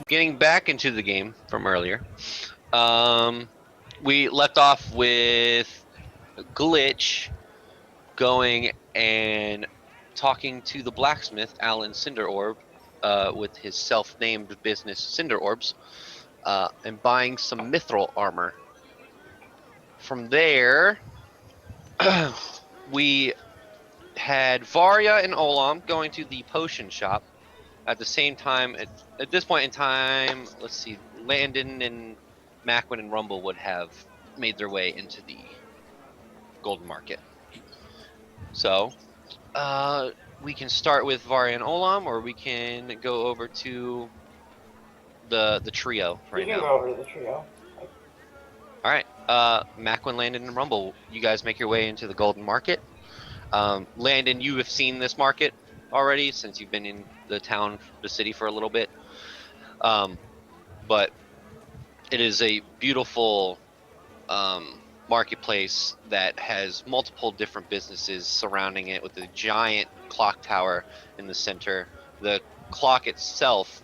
getting back into the game from earlier, we left off with Glitch going and talking to the blacksmith, Alan Cinderorb, with his self-named business Cinder Orbs, and buying some mithril armor. From there, we had Varya and Olam going to the potion shop. At the same time, at this point in time, let's see, Landon and Maqwynn and Rumble would have made their way into the golden market. So, we can start with Varya and Olam, or we can go over to the trio right now. You can go over to the trio. All right, Maqwynn, Landon, and Rumble, you guys make your way into the golden market. Landon, you have seen this market already since you've been in the city for a little bit. But it is a beautiful marketplace that has multiple different businesses surrounding it, with a giant clock tower in the center. The clock itself,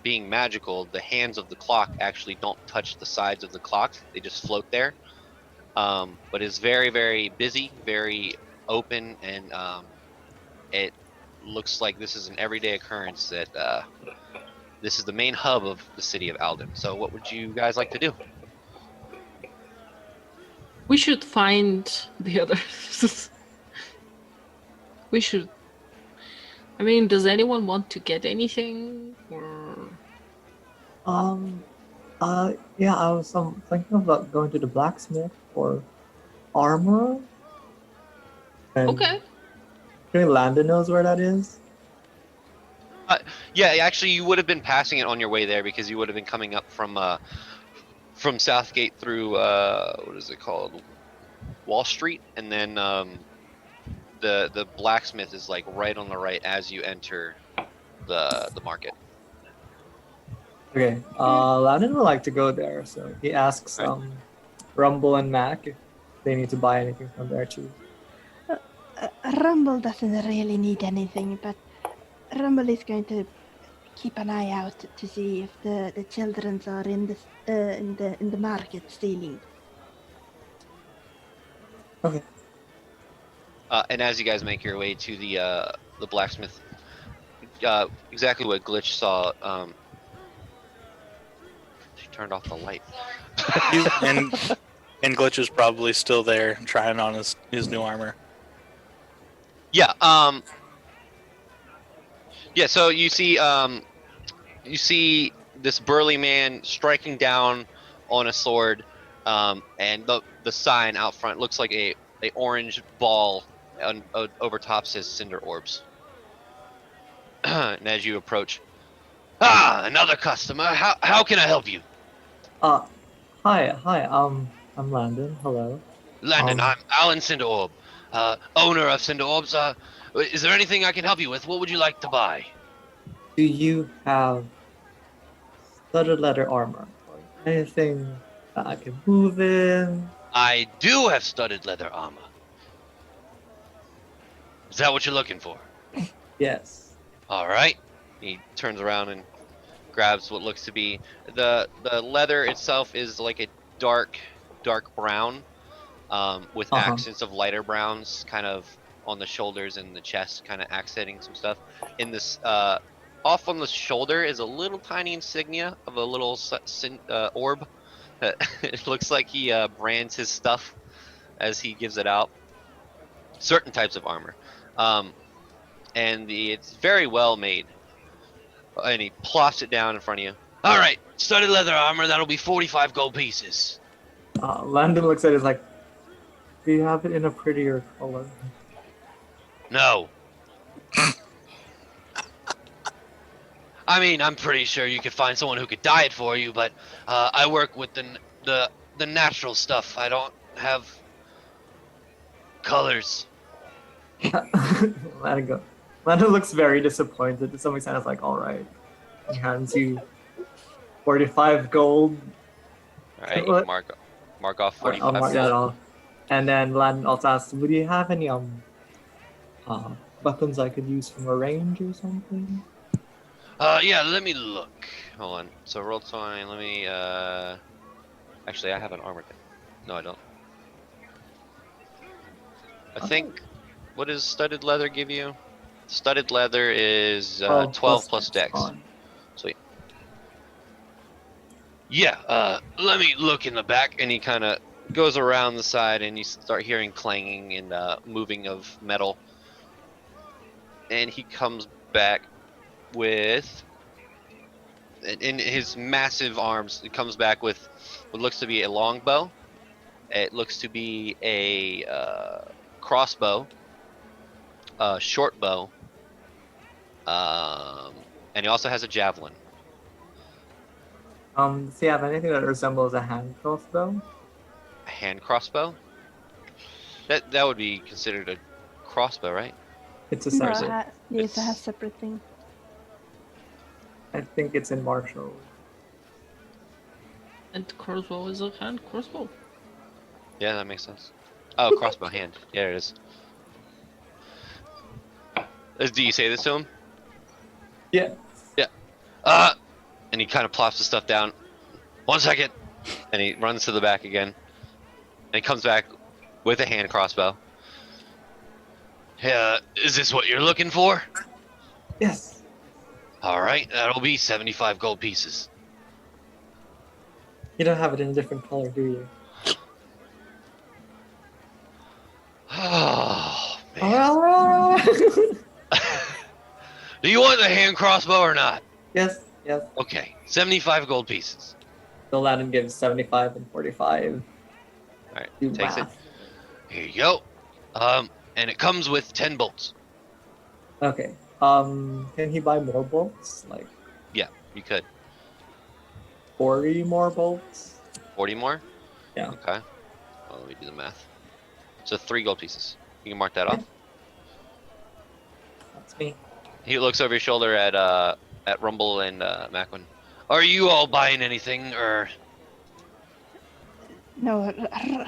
being magical, the hands of the clock actually don't touch the sides of the clock. They just float there. But it's very, very busy, very open, and it looks like this is an everyday occurrence, that this is the main hub of the city of Aeldun. So what would you guys like to do? We should find the others. We should. I mean, does anyone want to get anything? Or... yeah, I was thinking about going to the blacksmith for armor. And Okay. I think Landon knows where that is. Yeah, actually, you would have been passing it on your way there, because you would have been coming up from Southgate through what is it called, Wall Street, and then the blacksmith is like right on the right as you enter the market. Okay, Landon would like to go there, so he asks Rumble and Mac if they need to buy anything from there too. Rumble doesn't really need anything, but Rumble is going to keep an eye out to see if the children are in the market stealing. Okay. And as you guys make your way to the blacksmith, exactly what Glitch saw. She turned off the light. and Glitch is probably still there, trying on his new armor. Yeah. Yeah. So you see this burly man striking down on a sword, and the sign out front looks like a orange ball over top says Cinder Orbs. And as you approach, another customer. How can I help you? Hi. I'm Landon. Hello. Landon, I'm Alan Cinderorb, owner of Cinder Orbs. Is there anything I can help you with? What would you like to buy? Do you have studded leather armor or anything that I can move in? I do have studded leather armor. Is that what you're looking for? Yes. All right. He turns around and grabs what looks to be the leather itself is like a dark brown, with accents of lighter browns, kind of on the shoulders and the chest, kind of accenting some stuff. In this, off on the shoulder is a little tiny insignia of a little orb. It looks like he brands his stuff as he gives it out. Certain types of armor, and it's very well made. And he plops it down in front of you. All right, studded leather armor. That'll be 45 gold pieces. Landon looks at it like, do you have it in a prettier color? No. I mean, I'm pretty sure you could find someone who could dye it for you, but I work with the natural stuff. I don't have colors. Let it go. Landon looks very disappointed. To some extent, it's like, all right. He hands you 45 gold. All right, you can mark off 45 I'll mark gold. that off. And then Landon also asks, would you have any weapons I could use from a range or something? Yeah, let me look. Hold on. So roll 20, let me, actually, I have an armor thing. No, I don't. I think, what does studded leather give you? Studded leather is 12 plus dex. con. Sweet. Yeah, let me look in the back, and he kind of goes around the side, and you start hearing clanging and moving of metal. And he comes back with, in his massive arms, he comes back with what looks to be a longbow. It looks to be a crossbow, a short bow, and he also has a javelin. Does he have anything that resembles a hand crossbow? A hand crossbow? That would be considered a crossbow, right? It's a No, separate. it's a separate thing. I think it's in martial. And crossbow is a hand crossbow. Yeah, that makes sense. Oh, crossbow hand. Yeah, it is. Do you say this to him? Yeah. And he kind of plops the stuff down. 1 second. And he runs to the back again. And he comes back with a hand crossbow. Is this what you're looking for? Yes. Alright, that'll be 75 gold pieces. You don't have it in a different color, do you? Oh, man. Do you want the hand crossbow or not? Yes. Yes. Okay, 75 gold pieces. So Landon gives 75 and 45. Alright, Do takes it. math. Here you go. And it comes with 10 bolts. Okay. Can he buy more bolts? Like Yeah, you could. 40 more bolts? 40 more? Yeah. Okay. Well, let me do the math. So 3 gold pieces. You can mark that off. That's me. He looks over his shoulder at Rumble and Maqwynn. Are you all buying anything, or? No,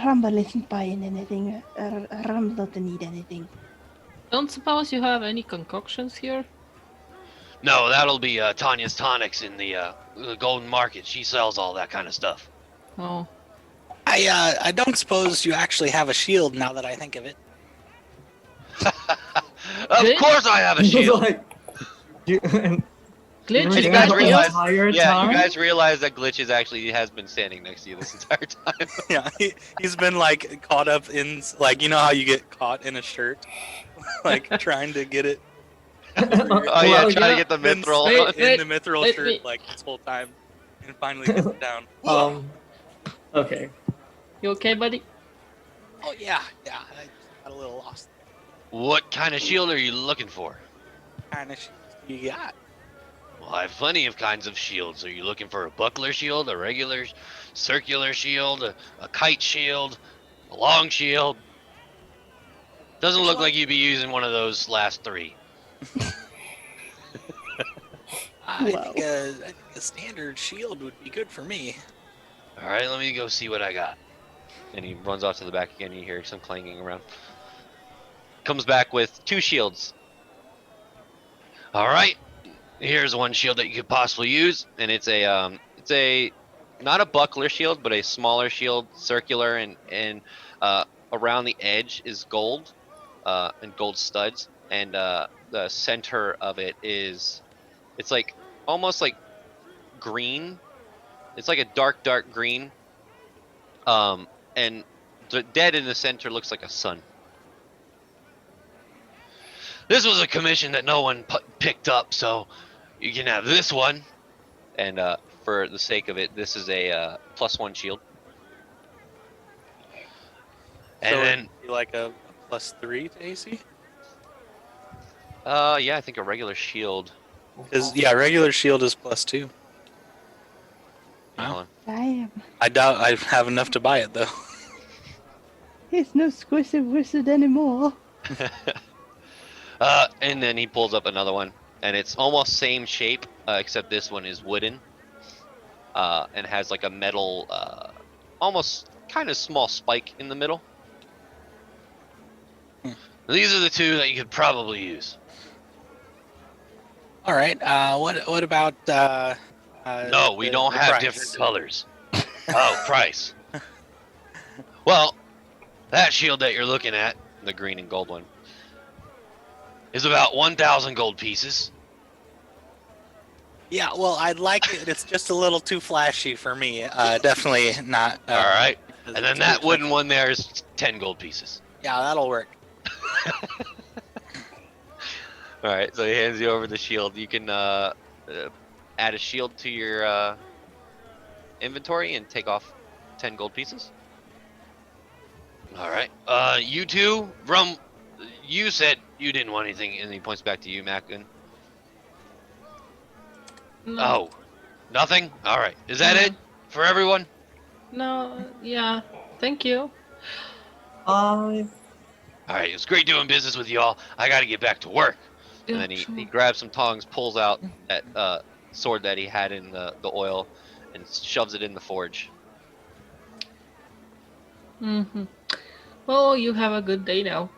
Rumble isn't buying anything. Rumble doesn't need anything. Don't suppose you have any concoctions here? No, that'll be Tanya's tonics in the Golden Market. She sells all that kind of stuff. Oh. I don't suppose you actually have a shield now that I think of it. Of course I have a shield. Like, you, and Glitch, you is guys that realize- real? entire Yeah, time? you guys realize that Glitches actually has been standing next to you this entire time. Yeah, he's been like caught up in like, you know how you get caught in a shirt, like trying to get it. Oh yeah, Well, trying to yeah. get the Been mithril. Wait, in the mithril wait, shirt wait. like this whole time, and finally gets it down. Okay. You okay, buddy? Oh yeah, I got a little lost. What kind of shield are you looking for? Kind of you got. Well, I have plenty of kinds of shields. Are you looking for a buckler shield, a regular circular shield, a kite shield, a long shield? Doesn't look like you'd be using one of those last 3. I think a standard shield would be good for me. All right, let me go see what I got. And he runs off to the back again. You hear some clanging around. Comes back with 2 shields. All right, here's one shield that you could possibly use, and it's a not a buckler shield, but a smaller shield, circular, and around the edge is gold, and gold studs, and the center of it is, it's like almost like green. It's like a dark green. And the dead in the center looks like a sun. This was a commission that no one picked up, so you can have this one. And for the sake of it, this is a +1 shield. And So then, it'd be like a +3 to AC. yeah, I think a regular shield. Yeah, regular shield is +2. Yeah, hold Damn. I doubt I have enough to buy it though. He's no squishy wizard anymore. on. And then he pulls up another one, and it's almost same shape, except this one is wooden, and has like a metal, almost kind of small spike in the middle. These are the 2 that you could probably use. All right. What about No, we don't the have price? different colors. Oh, price. Well, that shield that you're looking at, the green and gold one, is about 1,000 gold pieces. Yeah, well, I'd like it. It's just a little too flashy for me. Definitely not. All right. because And it's then too that expensive. wooden one there is 10 gold pieces. Yeah, that'll work. All right, so he hands you over the shield. You can add a shield to your inventory and take off 10 gold pieces. All right. You two, you said you didn't want anything, and he points back to you, Maqwynn. No, Oh, nothing? All right. Is that it for everyone? no, yeah. Thank you. I All right, it's great doing business with y'all. I got to get back to work. Yeah, And then he sure. grabs some tongs, pulls out that sword that he had in the oil, and shoves it in the forge. Mm-hmm. Well, you have a good day now.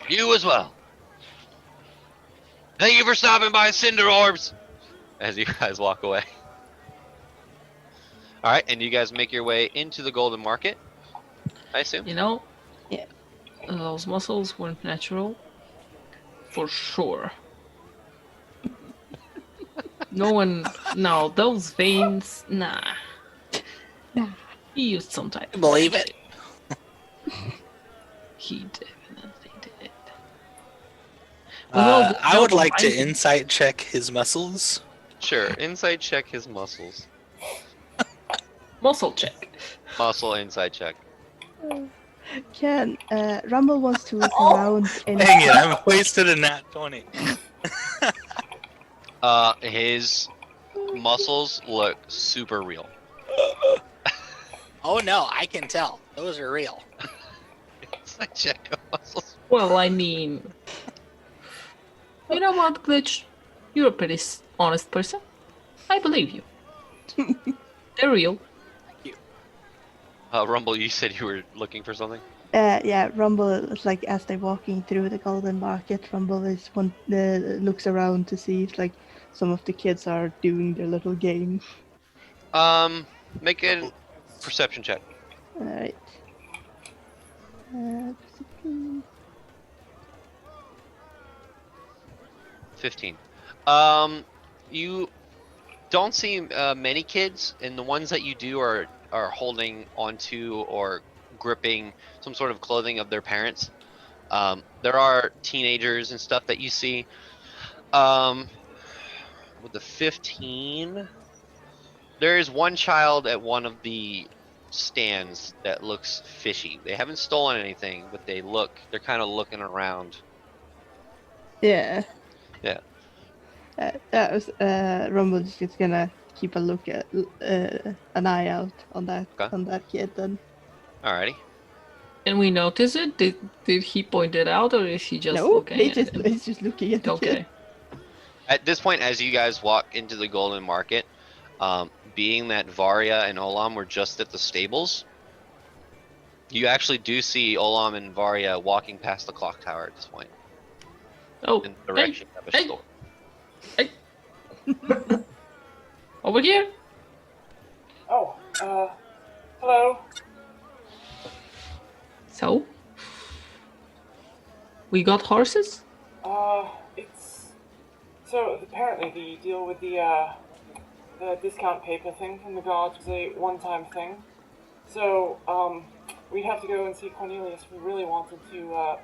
You as well. Thank you for stopping by, Cinder Orbs. As you guys walk away. All right, and you guys make your way into the Golden Market, I assume. You know? Yeah. Those muscles weren't natural. For sure. No, those veins, nah. Nah. He used some type of Believe it. magic. He definitely did. Well, good I would job like to rising. insight check his muscles. Sure, inside check his muscles. Muscle check. Muscle inside check. Can Rumble wants to look around and Dang it! I wasted a nat 20. His muscles look super real. Oh no, I can tell. Those are real. Inside check of muscles. Well, I mean, you know what, Glitch? You're a pretty honest person. I believe you. They're real. Rumble, you said you were looking for something? yeah, Rumble is like as they're walking through the Golden Market, Rumble is looks around to see if like some of the kids are doing their little game. Make a perception check. Alright. 15. You don't see many kids, and the ones that you do are holding onto or gripping some sort of clothing of their parents. There are teenagers and stuff that you see. With the 15, there is one child at one of the stands that looks fishy. They haven't stolen anything, but they're kind of looking around. Yeah. Yeah. That was Rumble's just gonna keep a look at an eye out on that Okay. on that kid then. Alrighty. Can we notice it? Did he point it out, or is he just no, looking he at just it? he's just looking at the Okay. kid. At this point, as you guys walk into the Golden Market, being that Varya and Olam were just at the stables, you actually do see Olam and Varya walking past the clock tower at this point, Oh, in the direction of a hey. store. Over here. Oh, hello. So, we got horses? So apparently the deal with the discount paper thing from the gods was a one-time thing. So, we'd have to go and see Cornelius if we really wanted to,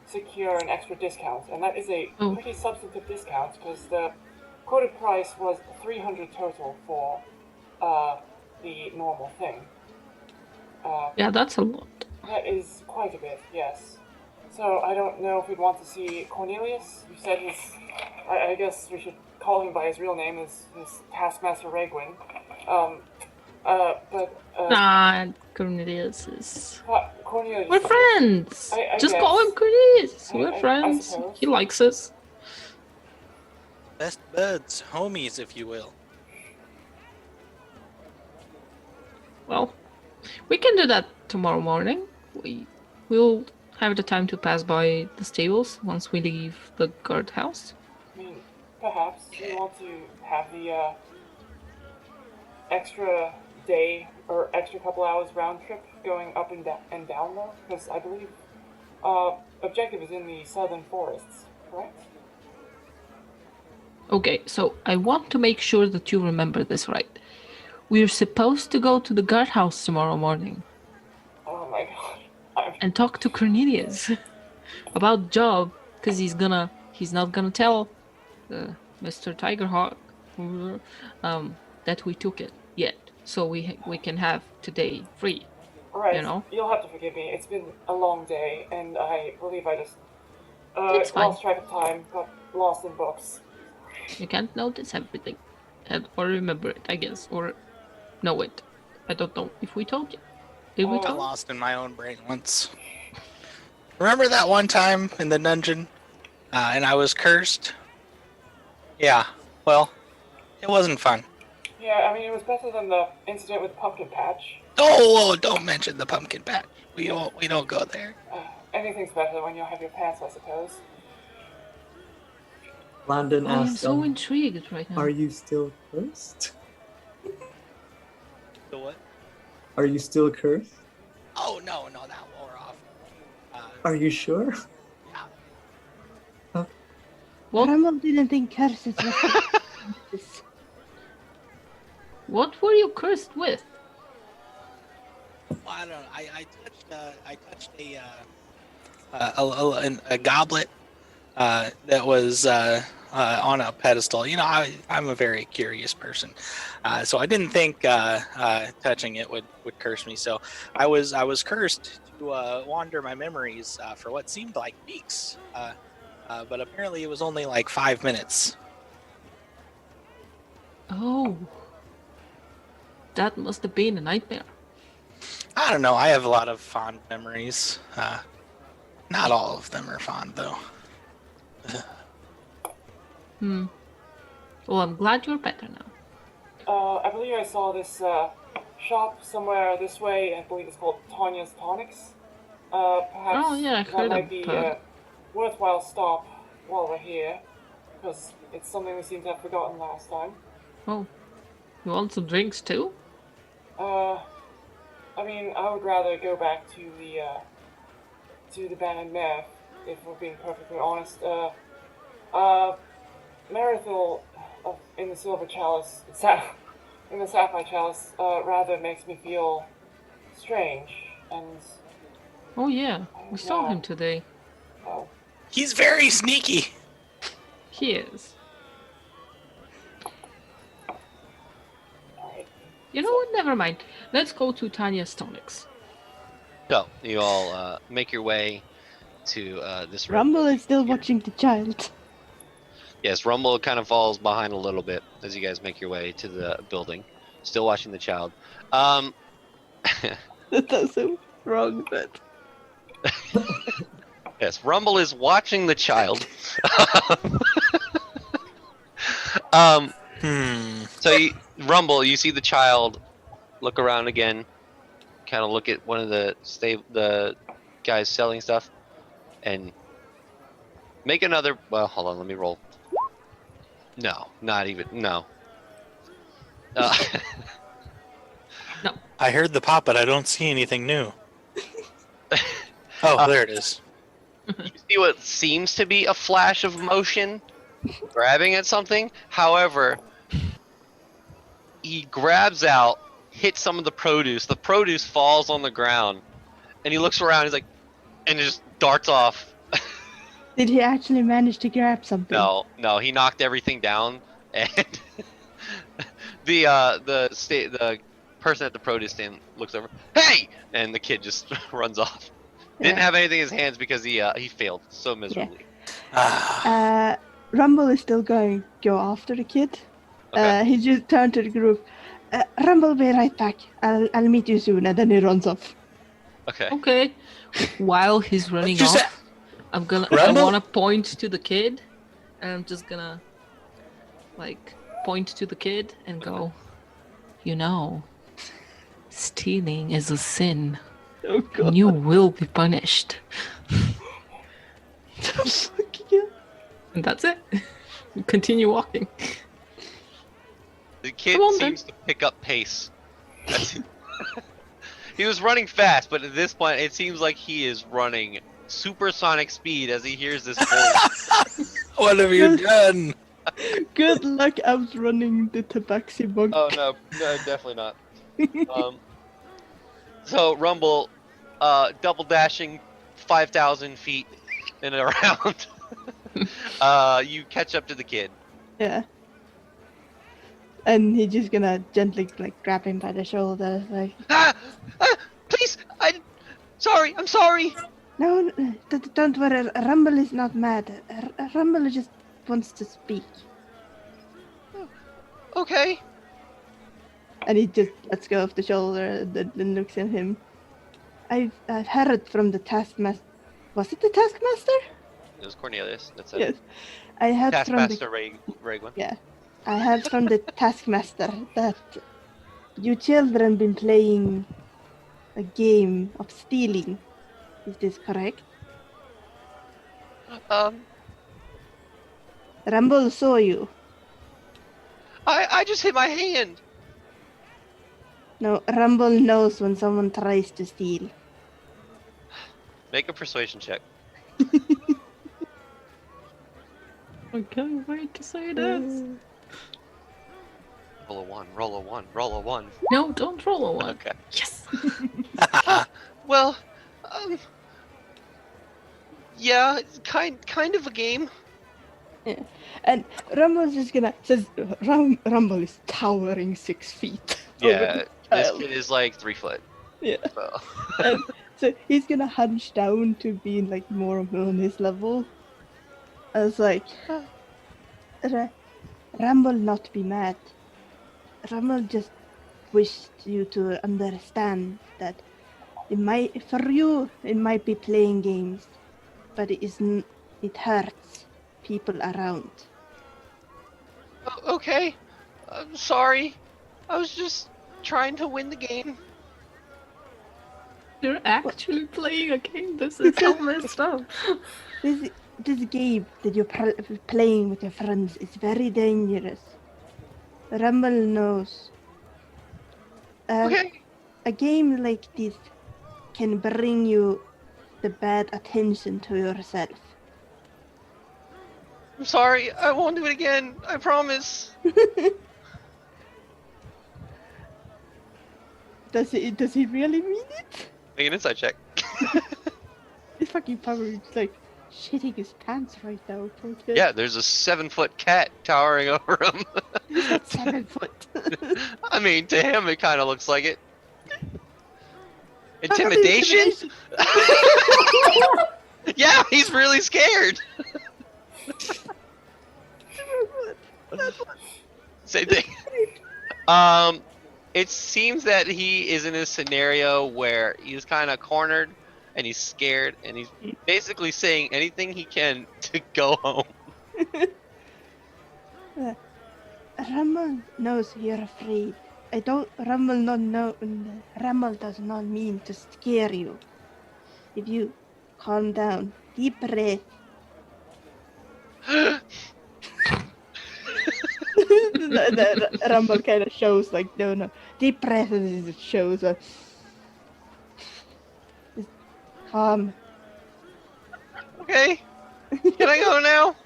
secure an extra discount. And that is a pretty substantive discount, because the quoted price was 300 total for, the normal thing. Yeah, that's a lot. That is quite a bit, yes. So I don't know if we'd want to see Cornelius. You said I guess we should call him by his real name, his Taskmaster Maqwynn. Nah, Cornelius is... Cornelius. We're friends! I Just guess. call him Cornelius. I We're friends. suppose. He likes us. Best buds, homies, if you will. Well, we can do that tomorrow morning. We'll have the time to pass by the stables once we leave the guardhouse. I mean, perhaps. Do you want to have the extra day or extra couple hours round trip going up and down though? Because I believe objective is in the southern forests, correct? Okay, so I want to make sure that you remember this right. We're supposed to go to the guardhouse tomorrow morning Oh my god. and talk to Cornelius about job, because he's not gonna tell Mr. Tigerhawk that we took it yet, so we can have today free. Right, You know? you'll have to forgive me. It's been a long day, and I believe I just It's fine. lost track of time, got lost in books. You can't notice everything, or remember it, I guess, or know it. I don't know if we told you. Did we Oh. I got tell? lost in my own brain once. Remember that one time in the dungeon, and I was cursed? Yeah. Well, it wasn't fun. Yeah, I mean, it was better than the incident with Pumpkin Patch. Oh, don't mention the pumpkin patch. We don't go there. Anything's better when you have your pants, I suppose. Landon I am asks, so intrigued right now. are you still cursed? The what? Are you still cursed? Oh no, that wore off. Are you sure? What? Rumble didn't think curses were curses. What were you cursed with? Well, I don't know. I touched a goblet that was on a pedestal. You know, I'm a very curious person, so I didn't think touching it would curse me. So I was cursed to wander my memories for what seemed like weeks, but apparently it was only like 5 minutes. Oh, that must have been a nightmare. I don't know. I have a lot of fond memories. Not all of them are fond though. Well, I'm glad you're better now. I believe I saw this shop somewhere this way. I believe it's called Tanya's Tonics. Perhaps Oh, yeah, I've that heard might be of a worthwhile stop while we're here, because it's something we seem to have forgotten last time. Oh, you want some drinks too? I mean, I would rather go back to the Ban and Mav, if we're being perfectly honest. Merithil in the Silver Chalice, in the Sapphire Chalice, rather makes me feel strange, and... Oh yeah, we saw Yeah. him today. Oh, He's very sneaky. He is. alright. You know what? Never mind. Let's go to Tanya's Tonics. So you all make your way to this room. Rumble is still watching the child. Yes, Rumble kind of falls behind a little bit as you guys make your way to the building, still watching the child. That's so wrong, but Yes, Rumble is watching the child. So Rumble, you see the child look around again, kind of look at one of the guys selling stuff, and make another. Well, hold on, let me roll. No, not even. No. I heard the pop, but I don't see anything new. Oh, there it is. You see what seems to be a flash of motion, grabbing at something. However, he grabs out, hits some of the produce. The produce falls on the ground, and he looks around. He's like, and just darts off. did he actually manage to grab something? No, he knocked everything down, and the person at the produce stand looks over. Hey! And the kid just runs off. Didn't Yeah. have anything in his hands because he failed so miserably. Rumble is still going to go after the kid. Okay. He just turned to the group. Rumble, be right back. I'll meet you soon, and then he runs off. Okay. Okay. While he's running Just off, I Rumble? wanna point to the kid, and I'm just gonna point to the kid and go, you know, stealing is a sin. Oh god. And you will be punished. And that's it. You continue walking. The kid Come on, then. seems to pick up pace. He was running fast, but at this point, it seems like he is running supersonic speed as he hears this voice. What have you done? Good luck outrunning the tabaxi monk. Oh no, definitely not. So Rumble, double dashing 5,000 feet and around. You catch up to the kid. Yeah. And he's just gonna gently like grab him by the shoulder, like, Please, I'm sorry. no, don't worry. Rumble is not mad. Rumble just wants to speak. Okay. And he just lets go of the shoulder and then looks at him. I've heard from the taskmaster. Was it the taskmaster? It was Cornelius. That's it. Yes. I heard Taskmaster from Ragwin. Yeah. I heard from the taskmaster that you children been playing a game of stealing. Is this correct? Rumble saw you. I just hit my hand. No, Rumble knows when someone tries to steal. Make a persuasion check. I can't wait to say this. Roll a one. Roll a one. Roll a one. No, don't roll a one. Okay. Yes. Well, yeah, it's kind of a game. Yeah. And Rumble's just gonna says Rumble is towering 6 feet. over Yeah, the this child. kid is like 3 foot. Yeah. So. And so he's gonna hunch down to be like more on his level. I was like, Rumble not be mad. Rumble just wished you to understand that for you it might be playing games, but it hurts people around. Okay, I'm sorry. I was just trying to win the game. You're actually playing a game. This is so messed up. This game that you're playing with your friends is very dangerous. Rumble knows. Okay. A game like this can bring you the bad attention to yourself. I'm sorry. I won't do it again. I promise. Does he really mean it? Make an insight check. He's fucking probably like shitting his pants right now, poor kid. Yeah, there's a 7-foot cat towering over him. He's not 7 foot. I mean, to him, it kind of looks like it. Intimidation? Yeah, he's really scared. Same thing. It seems that he is in a scenario where he's kind of cornered and he's scared and he's basically saying anything he can to go home. Rumble knows you're afraid. Rumble does not mean to scare you. If you calm down, deep breath. the Rumble kind of shows like no, deep breath and it shows calm. Okay. Can I go now?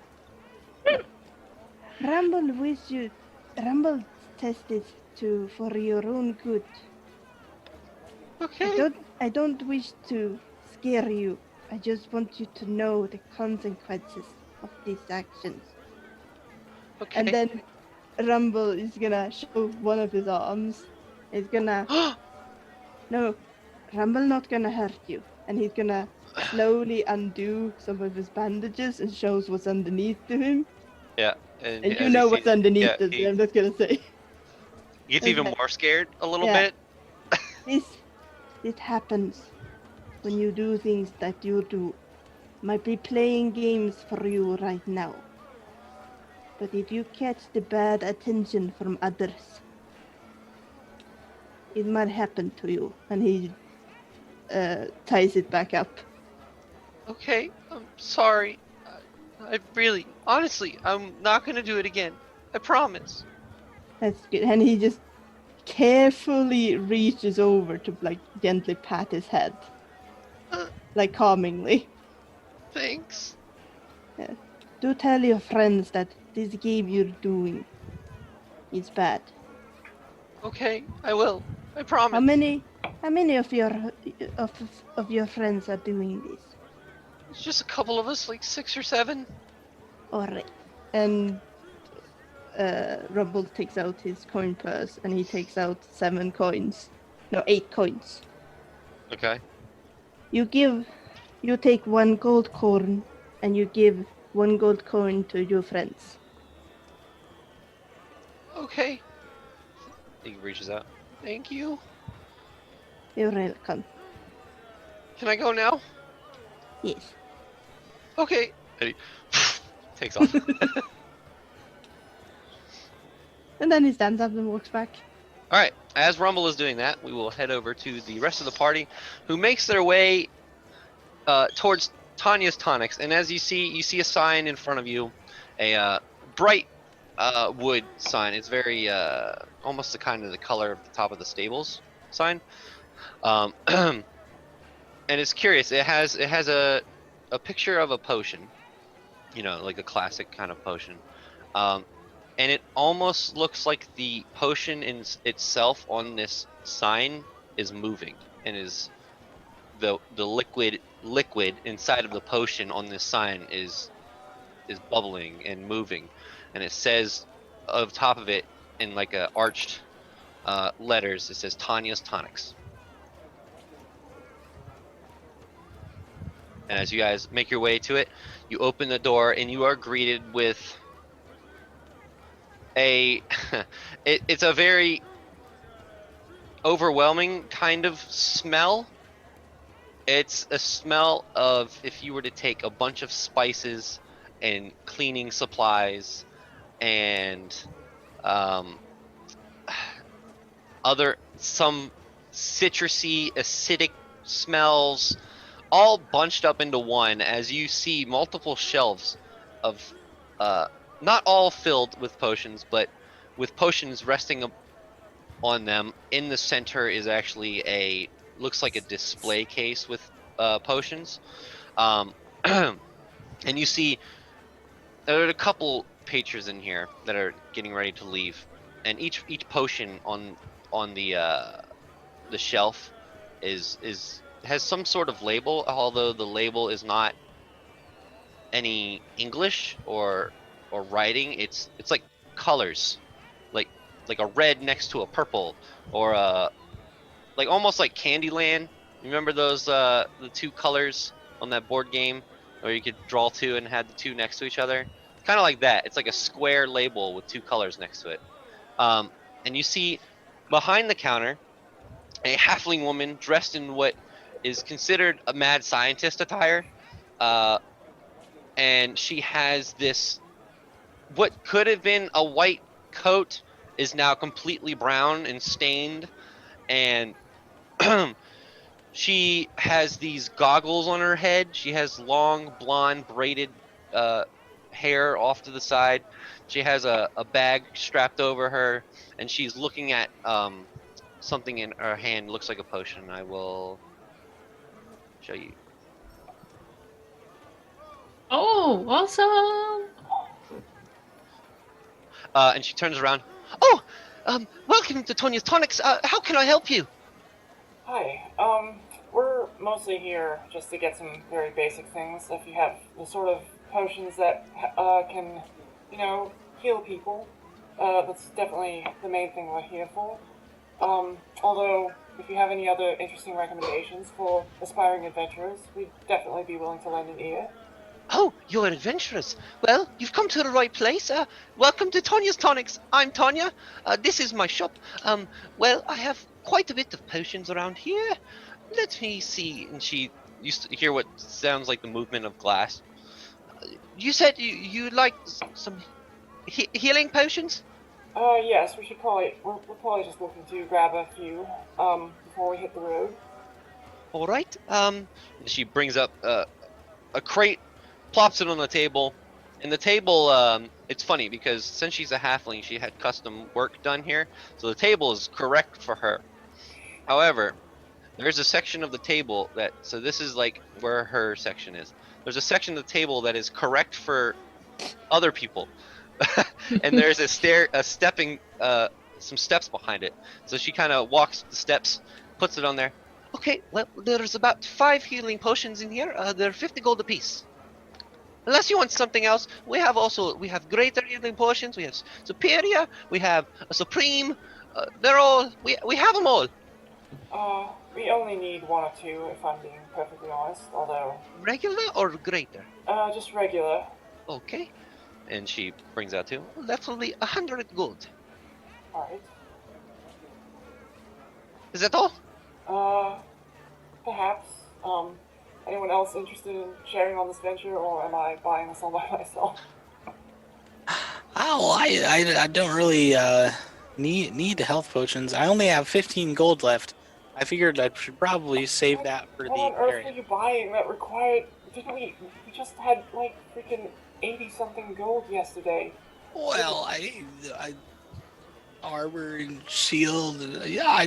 Rumble tested for your own good. Okay. I don't wish to scare you. I just want you to know the consequences of these actions. Okay. And then Rumble is gonna show one of his arms. He's gonna no, Rumble not gonna hurt you, and he's gonna slowly undo some of his bandages and shows what's underneath to him. Yeah. And as you he know sees what's it, underneath yeah, it. I'm just gonna say. He gets even Okay. more scared a little Yeah. bit. It happens when you do things that you do. Might be playing games for you right now. But if you catch the bad attention from others, it might happen to you. And he ties it back up. Okay, I'm sorry. honestly, I'm not gonna do it again. I promise. That's good. And he just carefully reaches over to like gently pat his head, Uh, like calmingly. Thanks. Yeah. Do tell your friends that this game you're doing is bad. Okay, I will. I promise. How many of your friends are doing this? It's just a couple of us, like 6 or 7. Alright. And Rumble takes out his coin purse and he takes out 7 coins. No, 8 coins. Okay. You take 1 gold coin and you give 1 gold coin to your friends. Okay. He reaches out. Thank you. You're welcome. Can I go now? Yes. Okay. And he takes off. And then he stands up and walks back. Alright, as Rumble is doing that, we will head over to the rest of the party, who makes their way towards Tanya's Tonics. And as you see a sign in front of you, a bright wood sign. It's very almost the kind of the color of the top of the stables sign. And it's curious. It has a picture of a potion, you know, like a classic kind of potion. And it almost looks like the potion in itself on this sign is moving, and is the liquid inside of the potion on this sign is bubbling and moving, and it says of top of it in like a arched letters, it says Tanya's Tonics. And as you guys make your way to it, you open the door and you are greeted with it's a very overwhelming kind of smell. It's a smell of if you were to take a bunch of spices and cleaning supplies and some citrusy, acidic smells all bunched up into one, as you see multiple shelves of not all filled with potions, but with potions resting on them. In the center is actually looks like a display case with potions. And you see there are a couple patrons in here that are getting ready to leave, and each potion on the shelf has some sort of label, although the label is not any English or writing. It's like colors, like a red next to a purple, or like almost like Candyland. Remember those the 2 colors on that board game where you could draw 2 and had the 2 next to each other? Kind of like that. It's like a square label with 2 colors next to it. And you see behind the counter a halfling woman dressed in what is considered a mad scientist attire, and she has this, what could have been a white coat is now completely brown and stained, and she has these goggles on her head. She has long blonde braided hair off to the side. She has a bag strapped over her, and she's looking at something in her hand. Looks like a potion. I will show you. Oh, awesome! And she turns around. Oh, welcome to Tanya's Tonics. How can I help you? Hi. We're mostly here just to get some very basic things. If you have the sort of potions that can, you know, heal people, that's definitely the main thing we're here for. Although, if you have any other interesting recommendations for aspiring adventurers, we'd definitely be willing to lend an ear. Oh, you're adventurous. Well, you've come to the right place. Welcome to Tanya's Tonics. I'm Tanya. This is my shop. Well, I have quite a bit of potions around here. Let me see. And she used to hear what sounds like the movement of glass. You said you like some healing potions? Yes, we're probably just looking to grab a few, before we hit the road. All right. She brings up a crate, plops it on the table, And the table, it's funny because since she's a halfling, she had custom work done here, so the table is correct for her. However, there's a section of the table that, so this is like where her section is. There's a section of the table that is correct for other people, and there's some steps behind it. So she kind of walks the steps, puts it on there. Okay, well, there's about 5 healing potions in here. They're 50 gold apiece. Unless you want something else, we have greater healing potions. We have superior. We have a supreme. We have them all. We only need 1 or 2, if I'm being perfectly honest. Although Regular or greater? just regular. Okay. And she brings out 2. Well, that will be 100 gold. All right. Is that all? Perhaps. Anyone else interested in sharing on this venture, or am I buying this all by myself? Oh, I don't really need health potions. I only have 15 gold left. I figured I should probably save that for What on the earth area. were you buying that required? Didn't we just had like freaking 80-something gold yesterday. Well, I armor and shield. Yeah,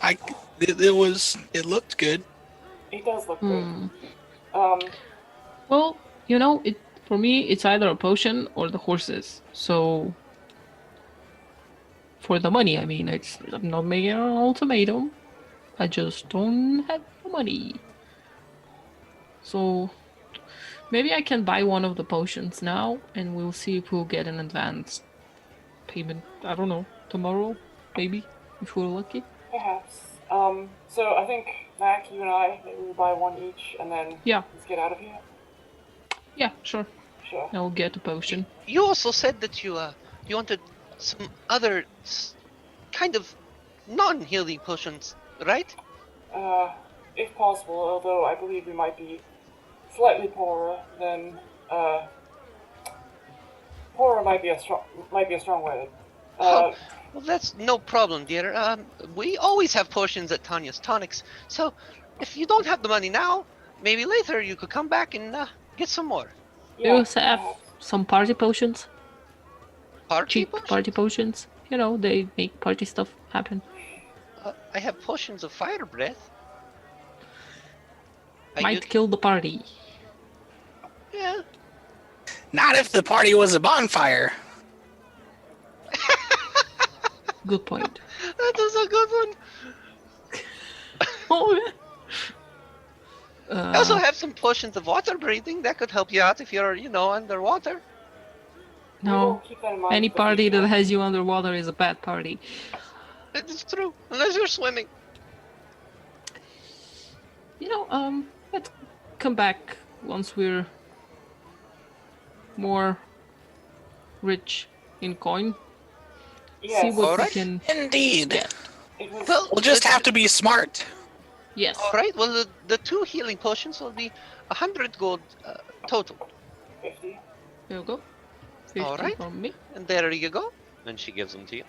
it looked good. It does look Hmm. good. Well, for me, it's either a potion or the horses. So, for the money, I mean, I'm not making an ultimatum. I just don't have the money. So, maybe I can buy one of the potions now, and we'll see if we'll get an advance payment. I don't know, tomorrow, maybe, if we're lucky. Perhaps. So I think, Mac, you and I, maybe we buy 1 each, and then Yeah. let's get out of here. Yeah, sure. Sure. I'll get a potion. You also said that you wanted some other kind of non-healing potions, right? If possible, although I believe we might be slightly poorer than, poorer might be a strong word. Well, that's no problem, dear. We always have potions at Tanya's Tonics, so if you don't have the money now, maybe later you could come back and get some more. We also have some party potions. Party Cheap potions? party potions. They make party stuff happen. I have potions of fire breath. Might kill the party. Yeah. Not if the party was a bonfire. Good point. That is a good one. Oh, I also have some potions of water breathing that could help you out if you're, underwater. no. Keep that in mind Any for the party future. that has you underwater is a bad party. It's true, unless you're swimming. Let's come back once we're more rich in coin. Yes. See what we Alright. can. Indeed. It was, Well, We'll just have to be smart. Yes. All right. Well, the 2 healing potions will be 100 gold total. 50. There you go. 50 Alright. from me. And there you go. And she gives them to you.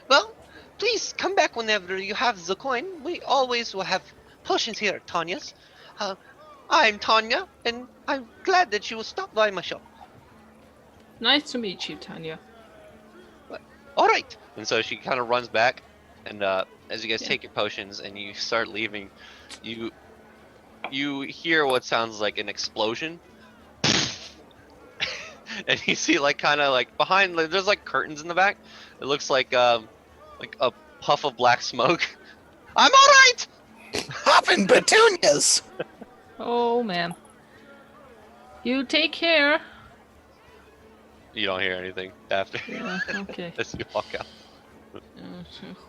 Well, please come back whenever you have the coin. We always will have potions here at Tanya's. I'm Tanya, and I'm glad that you will stop by my shop. Nice to meet you, Tanya. All right. And so she kind of runs back, and as you guys Yeah. take your potions and you start leaving, you hear what sounds like an explosion. And you see behind, there's curtains in the back. It looks like a puff of black smoke. I'm all right. Popping petunias. Oh man. You take care. You don't hear anything after Yeah, okay. as you walk out.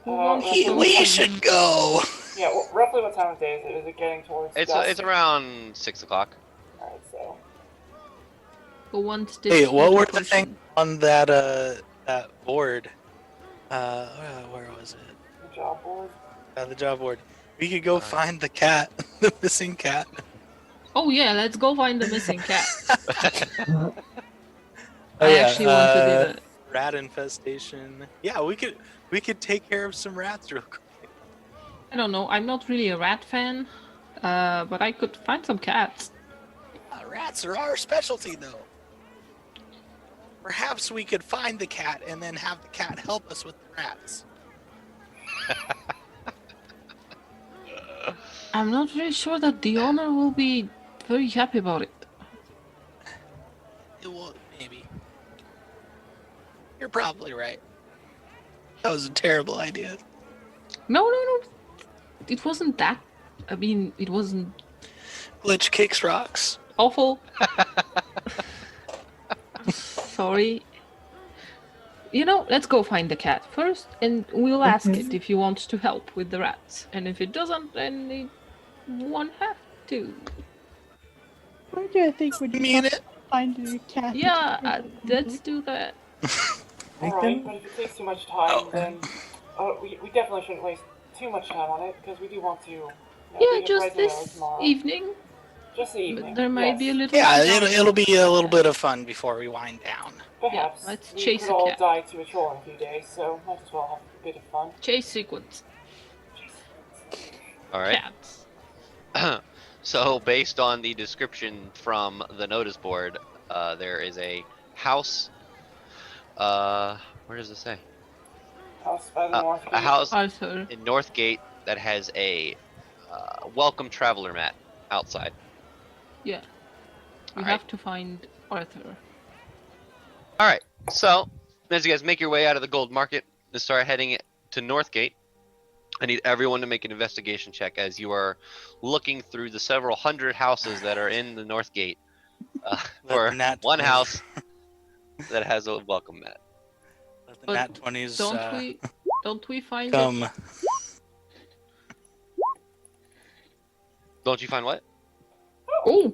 Who wants We- to- We should go. Yeah, well, roughly what time of day is it? Is it getting towards It's dusk? around 6 o'clock. Alright, so... Who wants this? Hey, what were the potion? things on that board? Where was it? Good job, boys. The job board. We could go find the cat, the missing cat. Oh yeah, let's go find the missing cat. Oh, I actually want to do that. Rat infestation. Yeah, we could take care of some rats real quick. I don't know. I'm not really a rat fan, but I could find some cats. Rats are our specialty, though. Perhaps we could find the cat and then have the cat help us with the rats. I'm not very sure that the owner will be very happy about it. It will, maybe. You're probably right. That was a terrible idea. No. It wasn't that. I mean, it wasn't Glitch kicks rocks. awful. Sorry. Let's go find the cat first, and we'll ask it if he wants to help with the rats. And if it doesn't, then it won't have to. Why do I think we Mean it? find the cat? Yeah, let's do that. Alright, but if it takes too much time, then we definitely shouldn't waste too much time on it, because we do want to Yeah, bring a just present this tomorrow. evening. Just the evening. There might yes. be a little. Yeah, bit it'll be a little bit of fun before we wind down. Perhaps. Yeah, let's we chase could a all cat. die to a troll in a few days, so might as well have a bit of fun. chase sequence. All right. Cats. So, based on the description from the notice board, there is a house. Where does it say? House by the north A gate. house Arthur. in Northgate that has a welcome traveler mat outside. Yeah. We All have right. to find Arthur. All right. So, as you guys make your way out of the gold market and start heading to Northgate, I need everyone to make an investigation check as you are looking through the several hundred houses that are in the Northgate for nat one 20s. house that has a welcome mat. Let the But nat 20s Don't we find come. it? Don't you find what? Oh,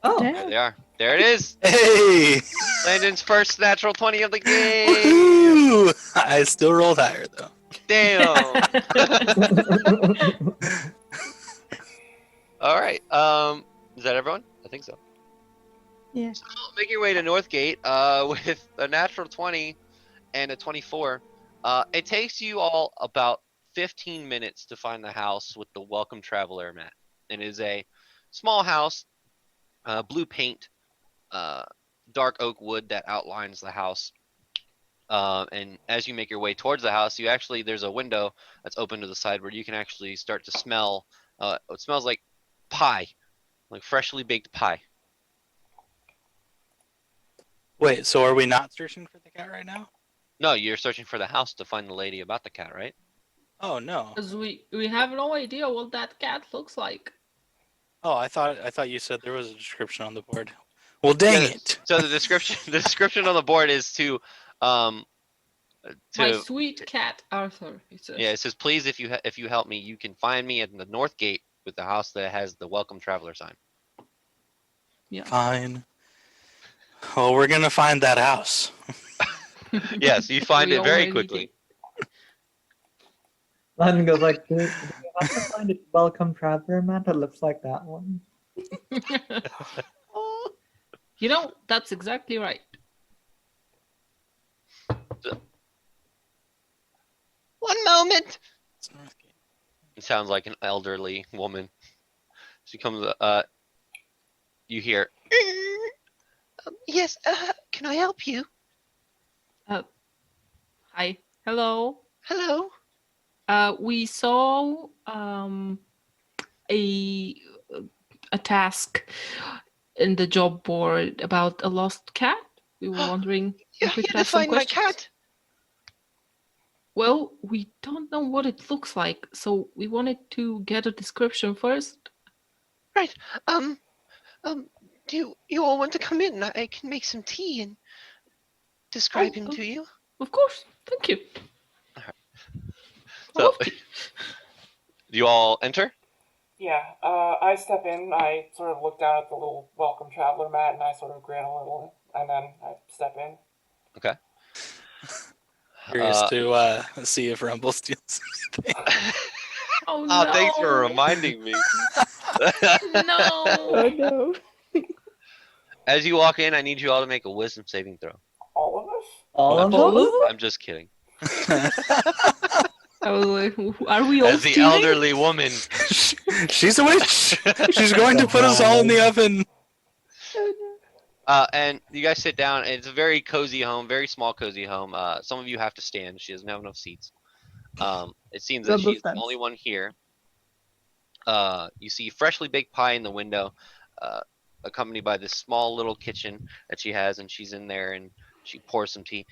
Oh, There they are. There it is. Hey! Landon's first natural 20 of the game. Woohoo! I still rolled higher, though. Damn. All right. Is that everyone? I think so. Yeah. So make your way to Northgate with a natural 20 and a 24. It takes you all about 15 minutes to find the house with the welcome traveler mat. It is a small house, blue paint, dark oak wood that outlines the house. And as you make your way towards the house, there's a window that's open to the side where you can actually start to smell. It smells like pie, like freshly baked pie. Wait, so are we not searching for the cat right now? No, you're searching for the house to find the lady about the cat, right? Oh no. because we have no idea what that cat looks like. Oh, I thought you said there was a description on the board. Well, dang Yeah, it. So the description on the board is to My sweet cat Arthur. It says. yeah, it says please if you help me, you can find me at the North Gate with the house that has the welcome traveler sign. Yeah. Fine. Well, we're gonna find that house. Yes, you find We it very already quickly. Landon goes like, do you have to find a welcome traveler mat that looks like that one? did. That's exactly right. One moment. It's Northgate. It sounds like an elderly woman. She comes. You hear. Yes. Can I help you? Hi. Hello. Hello. We saw a task in the job board about a lost cat. We were wondering You're if we here could to have some find my questions. cat. Well, we don't know what it looks like, so we wanted to get a description first. Right. Do you all want to come in? I can make some tea and describe him Oh, to you. Of course. Thank you. So, Love tea. do you all enter? Yeah, I step in, I sort of look down at the little welcome traveler mat, and I sort of grin a little, and then I step in. Okay. Curious to see if Rumble steals anything. Oh, Oh, thanks for no. reminding me. No. Oh no. As you walk in, I need you all to make a wisdom saving throw. All of us? All of All them? of them? I'm just kidding. I was like, are we all As the stealing? elderly woman. She's a witch. She's going to put us all in the oven. Oh And you guys sit down. And it's a very cozy home, very small cozy home. Some of you have to stand. She doesn't have enough seats. It seems that Rumble she's the stands. only one here. You see freshly baked pie in the window, accompanied by this small little kitchen that she has, and she's in there and she pours some tea.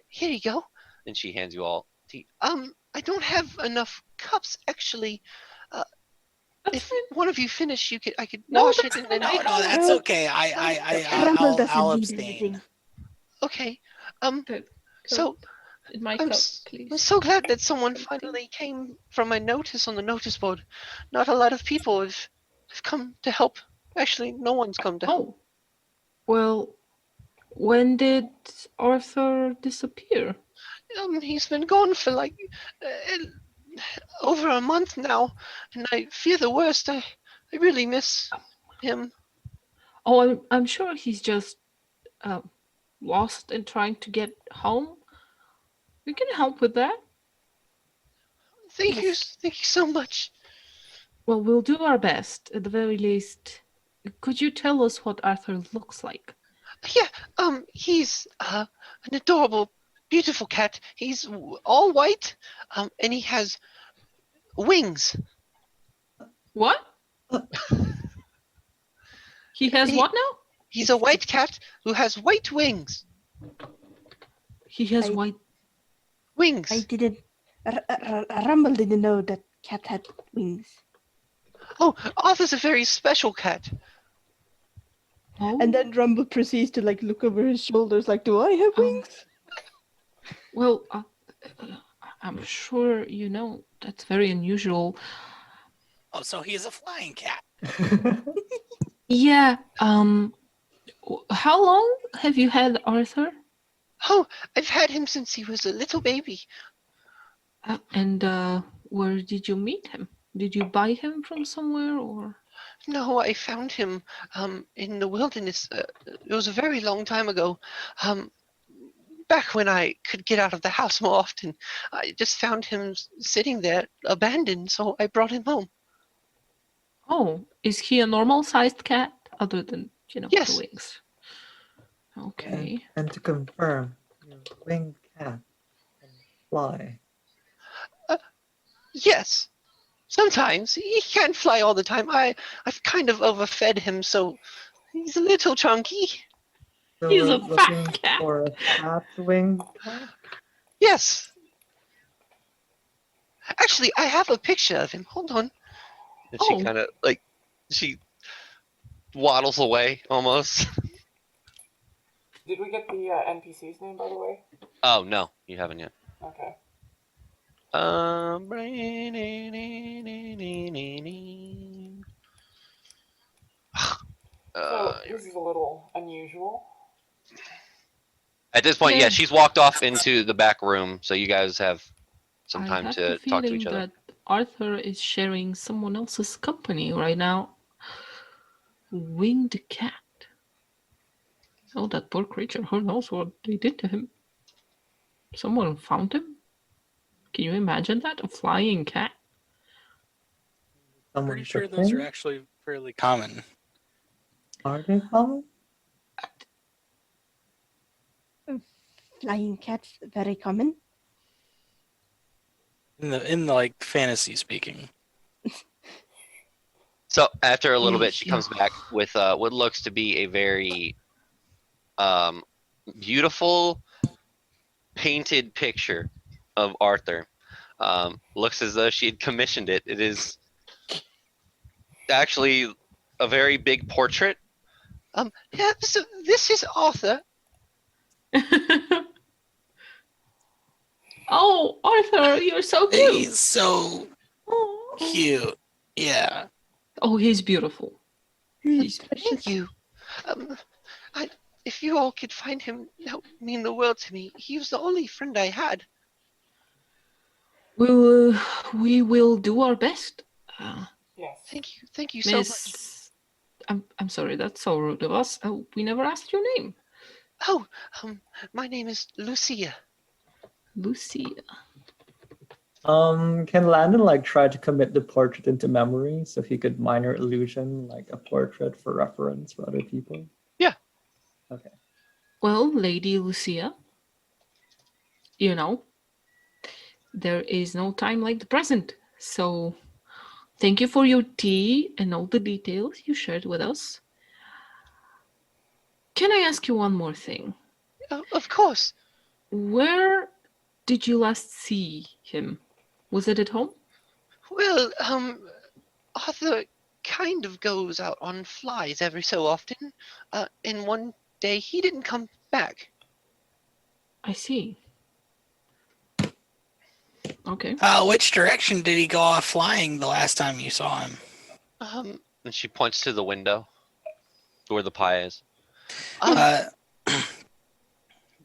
Here you go. And she hands you all tea. I don't have enough cups actually. That's If fine. one of you finish, I could No, wash that's it and fine. then. No, that's okay. Rumble doesn't I'll need abstain. anything. Okay. Good. So In my I'm cup, I'm please. so glad that someone finally came from my notice on the notice board. Not a lot of people have come to help. Actually, no one's come to help. Oh, well, when did Arthur disappear? He's been gone for like over a month now, and I fear the worst. I really miss him. Oh, I'm sure he's just lost and trying to get home. We can help with that. Thank you so much. Well, we'll do our best. At the very least, could you tell us what Arthur looks like? Yeah, he's an adorable, beautiful cat. He's all white, and he has wings. What? He has He- what now? He's a white cat who has white wings. He has I- white. Wings. I didn't. Rumble didn't know that cat had wings. Oh, Arthur's a very special cat. Oh. And then Rumble proceeds to like look over his shoulders, like, "Do I have wings?" Well, I'm sure you know that's very unusual. Oh, so he's a flying cat. Yeah. How long have you had Arthur? Oh, I've had him since he was a little baby. And where did you meet him? Did you buy him from somewhere or? No, I found him in the wilderness. It was a very long time ago. Back when I could get out of the house more often. I just found him sitting there abandoned, so I brought him home. Oh, is he a normal-sized cat other than, Yes. the wings? Okay. And to confirm, your winged cat can fly. Yes. Sometimes. He can't fly all the time. I've kind of overfed him, so he's a little chunky. So He's we're a fat looking cat. for a fat winged cat? Yes. Actually, I have a picture of him. Hold on. And she Oh. kind of she waddles away almost. Did we get the NPC's name, by the way? Oh no, you haven't yet. Okay. So this is a little unusual. At this point, Yeah. she's walked off into the back room, so you guys have some time I have to the talk to feeling each other. that Arthur is sharing someone else's company right now. Winged cat. Oh, that poor creature. Who knows what they did to him? Someone found him? Can you imagine that? A flying cat? Someone Pretty sure took those him? are actually fairly common. Are they common? Flying cats, very common. In the like fantasy speaking. So after a little bit, she Yeah. comes back with what looks to be a very beautiful painted picture of Arthur. Looks as though she had commissioned it. It is actually a very big portrait. Yeah, so this is Arthur. Oh, Arthur, you're so cute. He's so Oh. cute. Yeah. Oh, he's beautiful. He's Thank you. If you all could find him, that would mean the world to me. He was the only friend I had. we will do our best. Yes. Thank you so much. Miss, I'm sorry, that's so rude of us. We never asked your name. Oh, my name is Lucia. Lucia. Can Landon try to commit the portrait into memory so he could minor illusion a portrait for reference for other people? Okay. Well, Lady Lucia, you know, there is no time like the present. So thank you for your tea and all the details you shared with us. Can I ask you one more thing? Of course. Where did you last see him? Was it at home? Well, Arthur kind of goes out on flies every so often. And one day he didn't come back. I see. Okay. Which direction did he go off flying the last time you saw him? And she points to the window where the pie is.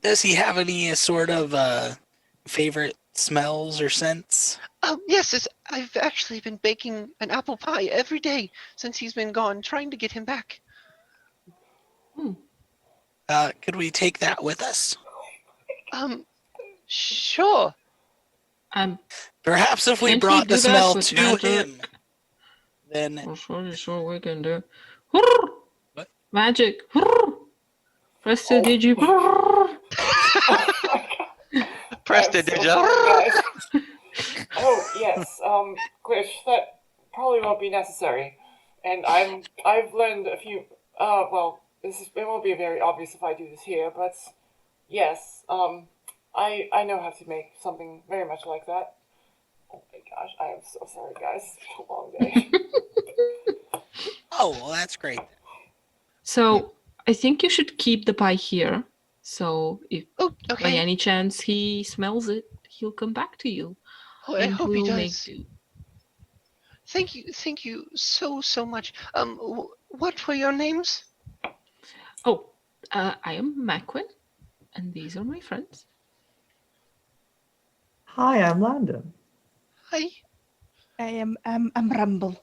Does he have any sort of favorite smells or scents? Yes, I've actually been baking an apple pie every day since he's been gone, trying to get him back. Could we take that with us? Sure. Perhaps if we Can't brought do the that smell with to magic? him, then I'm sure we can do. What? Magic. Presto digi. Prestidigita. Oh yes, Glitch, that probably won't be necessary. And I've learned a few. Well, it won't be very obvious if I do this here, but yes, I know how to make something very much like that. Oh my gosh, I am so sorry, guys. It's been a long day. oh, well, that's great. So I think you should keep the pie here. So if Okay. by any chance he smells it, he'll come back to you. I and hope he we'll does. make do. Thank you so much. What were your names? Oh, I am Maqwynn, and these are my friends. Hi, I'm Landon. Hi. I'm Rumble.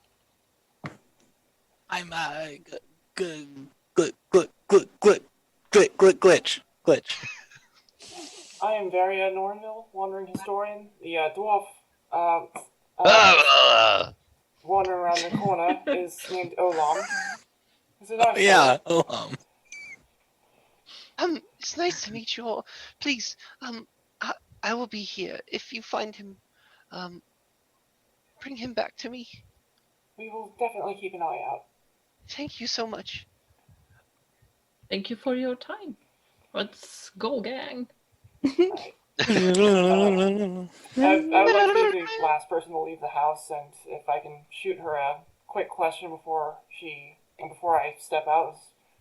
I'm glitch. I am Varya Nornville, wandering historian. The dwarf wandering around the corner is named Olam. Is it nice? Yeah. It's nice to meet you all. Please, I will be here. If you find him, bring him back to me. We will definitely keep an eye out. Thank you so much. Thank you for your time. Let's go, gang. I would like to be the last person to leave the house, and if I can shoot her a quick question before I step out,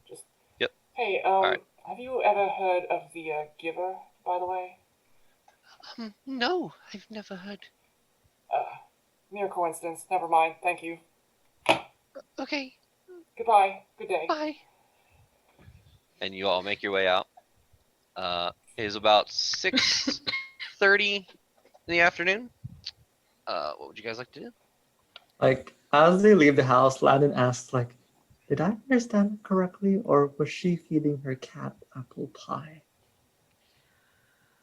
just Yep. Hey, right. Have you ever heard of the Giver, by the way? No, I've never heard. Mere coincidence. Never mind. Thank you. Okay. Goodbye. Good day. Bye. And you all make your way out. It is about 6:30 in the afternoon. What would you guys like to do? Like, as they leave the house, Landon asks, like, did I understand correctly, or was she feeding her cat apple pie?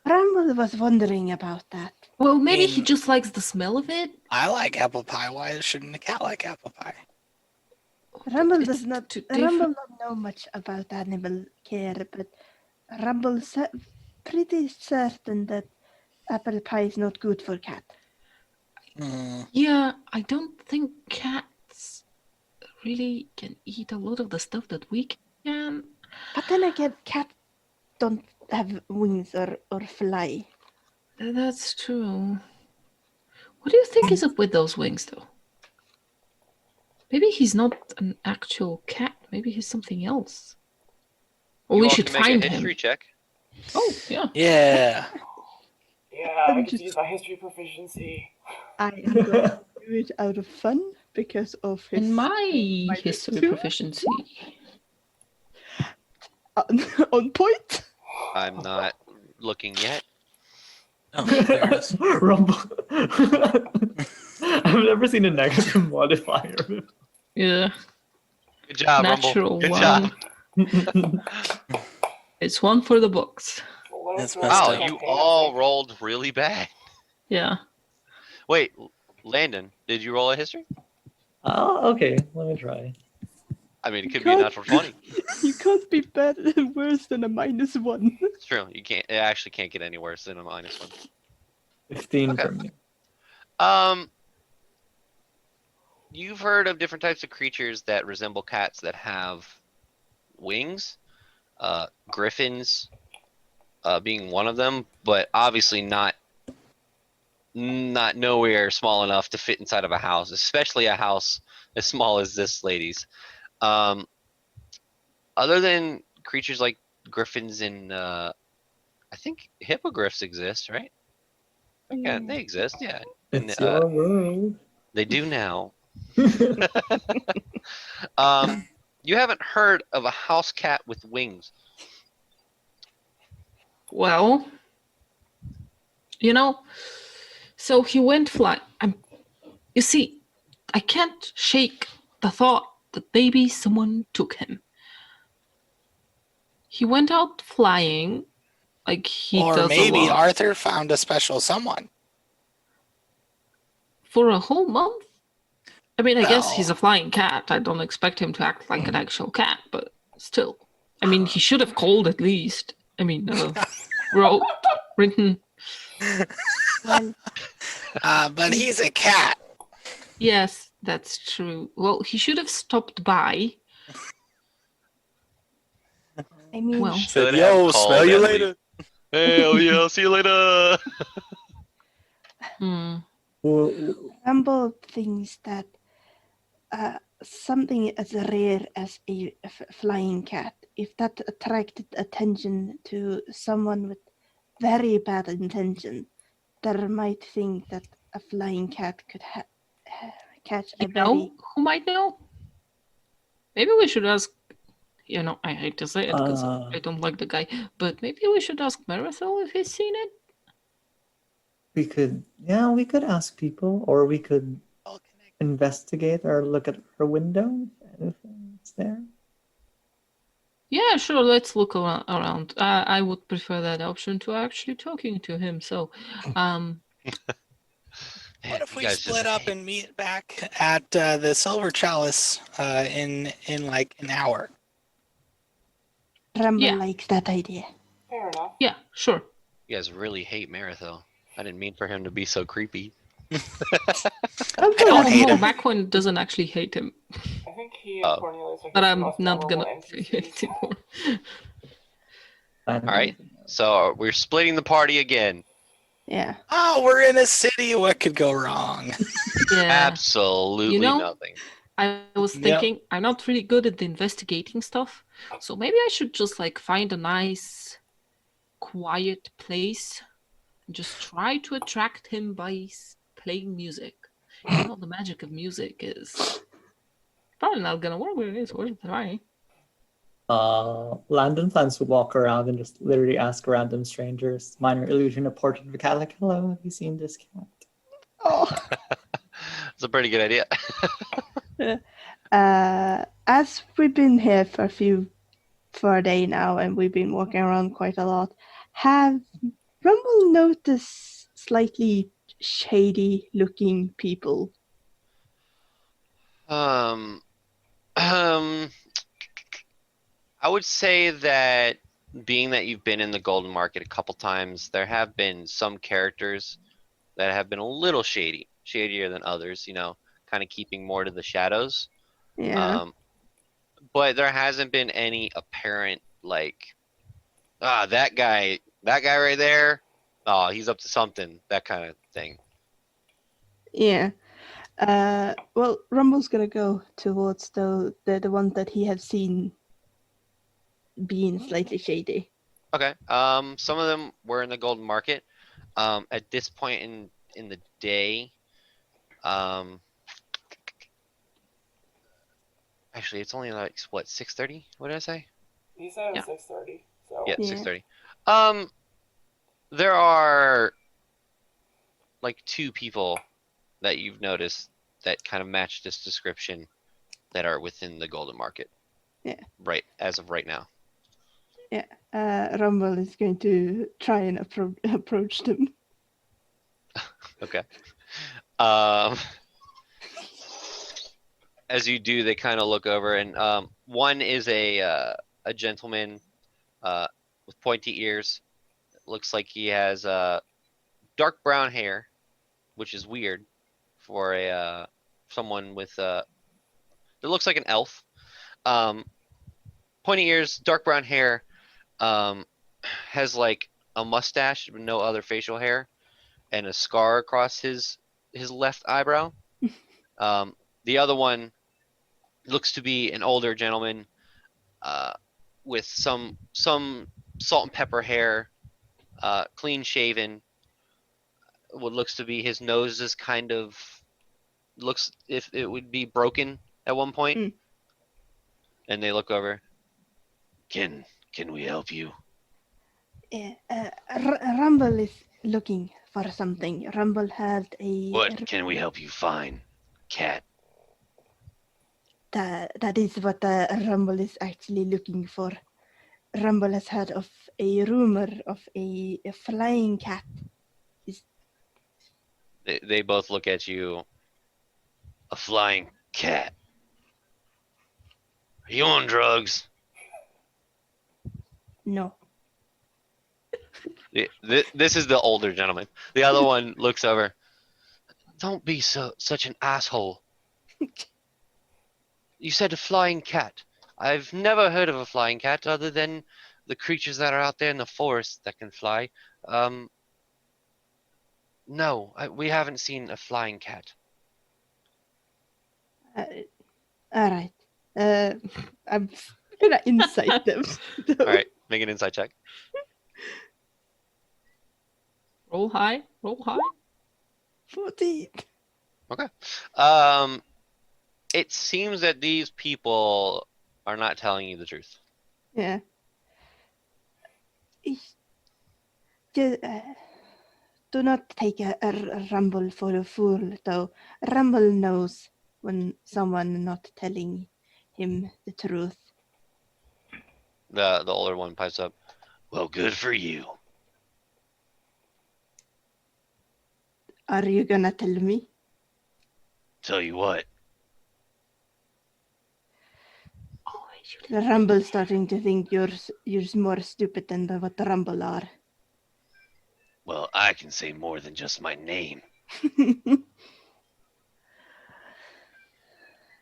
Rumble was wondering about that. Well, maybe he just likes the smell of it. I like apple pie. Why shouldn't a cat like apple pie? Rumble It's does not. too Rumble different. not know much about animal care, but Rumble's pretty certain that apple pie is not good for cat. Yeah, I don't think cats really can eat a lot of the stuff that we can. But then again, cat don't have wings or fly. That's true. What do you think is up with those wings, though? Maybe he's not an actual cat. Maybe he's something else. Or You we all should can make find a him. history check. Oh, yeah. Yeah. Yeah, I could use my history proficiency. I am going to do it out of fun because of his. And my magic history too. proficiency. On point. I'm not looking yet. Oh, there it is. Rumble. I've never seen a negative modifier. Yeah. Good job, Natural Rumble. Good one. job. It's one for the books. That's Wow, messed Wow, up. you all rolled really bad. Yeah. Wait, Landon, did you roll a history? Oh, okay. Let me try. I mean, it could be a natural 20. You can't be better worse than a -1. It's true. You can't. It actually can't get any worse than a -1. 15 Okay. from me. You've heard of different types of creatures that resemble cats that have wings. Griffins being one of them, but obviously not nowhere small enough to fit inside of a house, especially a house as small as this lady's. Other than creatures like griffins and I think hippogriffs exist, right? Yeah, they exist. Yeah, It's your world. they do now. You haven't heard of a house cat with wings. Well, so he went flying. You see, I can't shake the thought that maybe someone took him. He went out flying like he Or does maybe a lot Arthur found a special someone. for a whole month. I mean, I guess he's a Well. flying cat. I don't expect him to act like an actual cat, but still. I mean, he should have called at least. I mean, written. Well, But he's a cat. Yes, that's true. Well, he should have stopped by. I mean, Well, Should Said, have yo, called smell you at later. least. Hell yeah, see you later. Well, Rumble thinks that something as rare as a flying cat, if that attracted attention to someone with very bad intention, they might think that a flying cat could catch a very... who might know? Maybe we should ask. I hate to say it because I don't like the guy, but maybe we should ask Marathon if he's seen it. we could ask people, or we could investigate or look at her window if it's there. Yeah, sure. Let's look around. I would prefer that option to actually talking to him. So, What if we split up and meet back at the Silver Chalice in like an hour? Rumble Yeah. likes that idea. Fair enough. yeah, sure. You guys really hate Marathon. I didn't mean for him to be so creepy. Rumble don't has hate no- him. Maqwynn doesn't actually hate him, I think he and Oh. Cornelius are but just the I'm most not memorable gonna say NPCs. it anymore. All right. So we're splitting the party again. Yeah. Oh, we're in a city. What could go wrong? Yeah. Absolutely nothing. I was Yep. thinking I'm not really good at the investigating stuff, so maybe I should just find a nice, quiet place and just try to attract him by playing music. The magic of music is probably not gonna work, but it is worth trying. Landon plans to walk around and just literally ask random strangers, minor illusion, a portrait of a cat, like, hello, have you seen this cat? Oh. It's a pretty good idea. As we've been here for a day now, and we've been walking around quite a lot, have Rumble noticed slightly shady-looking people? I would say that being that you've been in the Golden Market a couple times, there have been some characters that have been a little shadier than others, kind of keeping more to the shadows. Yeah. But there hasn't been any apparent that guy right there, he's up to something, that kind of thing. Yeah. Well, Rumble's gonna go towards the one that he has seen being slightly shady. Okay. Some of them were in the Golden Market. At this point in the day, actually, it's only 6:30. What did I say? He said Yeah. 6:30. So Yeah, Yeah. 6:30. There are two people that you've noticed that kind of match this description that are within the Golden Market. Yeah. Right, as of right now. Rumble is going to try and approach them. Okay. as you do, they kind of look over, and one is a gentleman with pointy ears. Looks like he has dark brown hair, which is weird for a someone with that looks like an elf. Pointy ears, dark brown hair, has like a mustache with no other facial hair, and a scar across his left eyebrow. The other one looks to be an older gentleman with some salt and pepper hair, clean shaven. What looks to be his nose is kind of looks if it would be broken at one point. Mm. And they look over. Can we help you? Rumble is looking for something. Rumble had a. What can we help you find, cat? That is what Rumble is actually looking for. Rumble has heard of a rumor of a flying cat. They both look at you. A flying cat. Are you on drugs? No. This is the older gentleman. The other one looks over. Don't be such an asshole. You said a flying cat. I've never heard of a flying cat other than the creatures that are out there in the forest that can fly. No, we haven't seen a flying cat. All right. I'm gonna insight them. All right, make an insight check. Roll high. Roll high. 14. Okay. It seems that these people are not telling you the truth. Yeah. Just, do not take a Rumble for a fool, though. Rumble knows when someone not telling him the truth. The older one pipes up. Well, good for you. Are you gonna tell me? Tell you what. Rumble starting to think you're more stupid than what the Rumble are. Well, I can say more than just my name.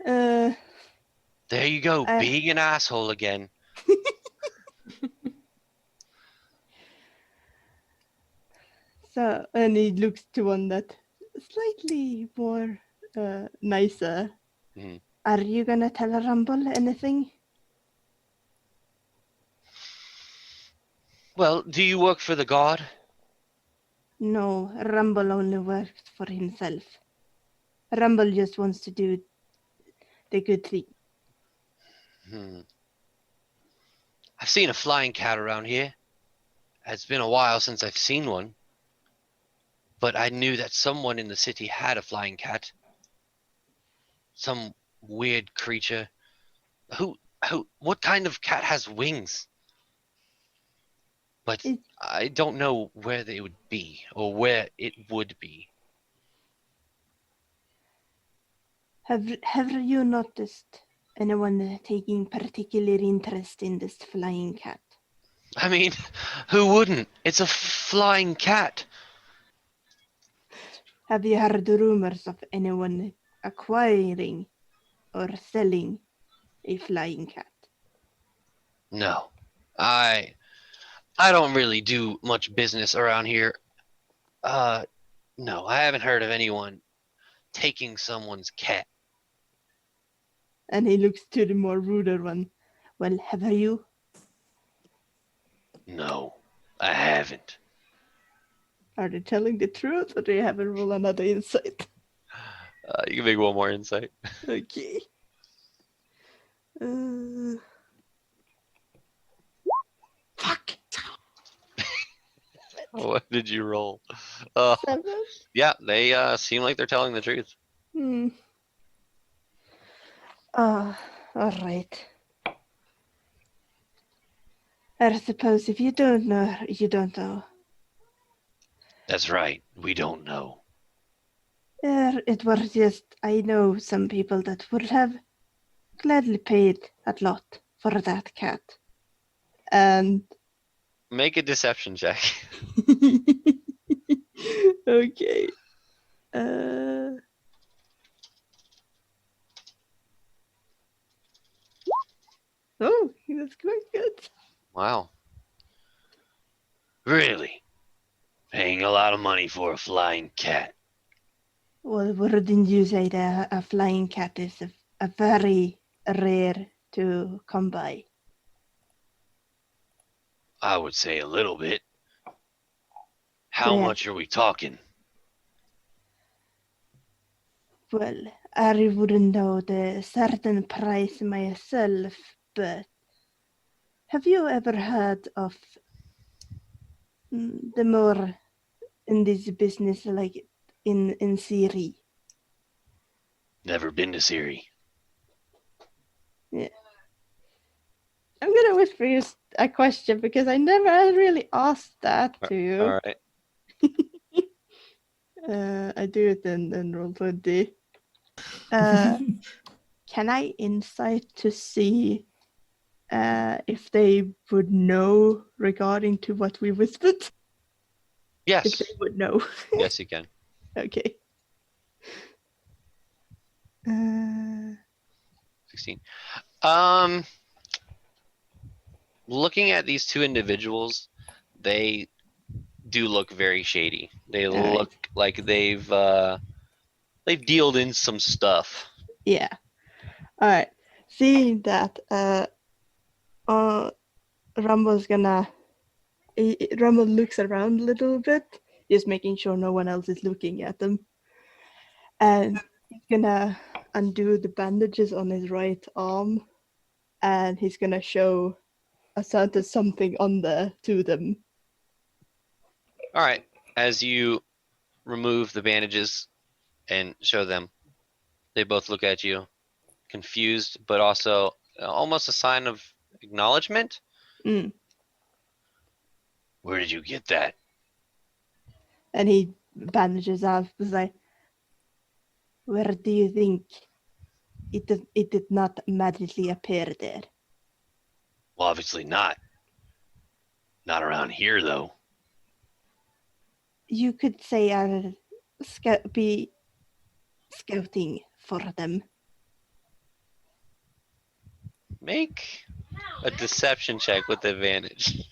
There you go, being an asshole again. So, and he looks to one that slightly more nicer. Mhm. Are you gonna tell Rumble anything? Well, do you work for the god? No, Rumble only works for himself. Rumble just wants to do the good thing. I've seen a flying cat around here. It's been a while since I've seen one. But I knew that someone in the city had a flying cat. Some weird creature. What kind of cat has wings? But I don't know where they would be, or where it would be. Have you noticed anyone taking particular interest in this flying cat? I mean, who wouldn't? It's a flying cat. Have you heard rumors of anyone acquiring or selling a flying cat? No. I don't really do much business around here. No, I haven't heard of anyone taking someone's cat. And he looks to the more ruder one. Well, have you? No, I haven't. Are they telling the truth, or do you have to roll another insight? You can make one more insight. Okay. Fuck. What did you roll? 7? Yeah, they seem like they're telling the truth. All right. I suppose if you don't know, you don't know. That's right. We don't know. It was just, I know some people that would have gladly paid a lot for that cat. And Make a deception check. okay. Oh, that's quite good. Wow. Really? Paying a lot of money for a flying cat. Well, wouldn't you say that a flying cat is a very rare to come by? I would say a little bit. How Yeah. much are we talking? Well, I wouldn't know the certain price myself, but have you ever heard of the more in this business, like in Siri? Never been to Siri. I'm gonna whisper you a question because I never really asked that to you. All right. I do it in Roll20. Can I insight to see if they would know regarding to what we whispered? If Yes. they would know. Yes, you can. Okay. 16. Looking at these two individuals, they do look very shady. They look like they've dealed in some stuff. Yeah. All right. Seeing that, Rumble looks around a little bit, just making sure no one else is looking at them, and he's gonna undo the bandages on his right arm, and he's gonna show a certain something on there to them. All right. As you remove the bandages and show them, they both look at you, confused, but also almost a sign of acknowledgement. Mm. Where did you get that? And he bandages up. He's like, "Where do you think it did not magically appear there?" Well, obviously not. Not around here, though. You could say I'll be scouting for them. Make a deception check with advantage.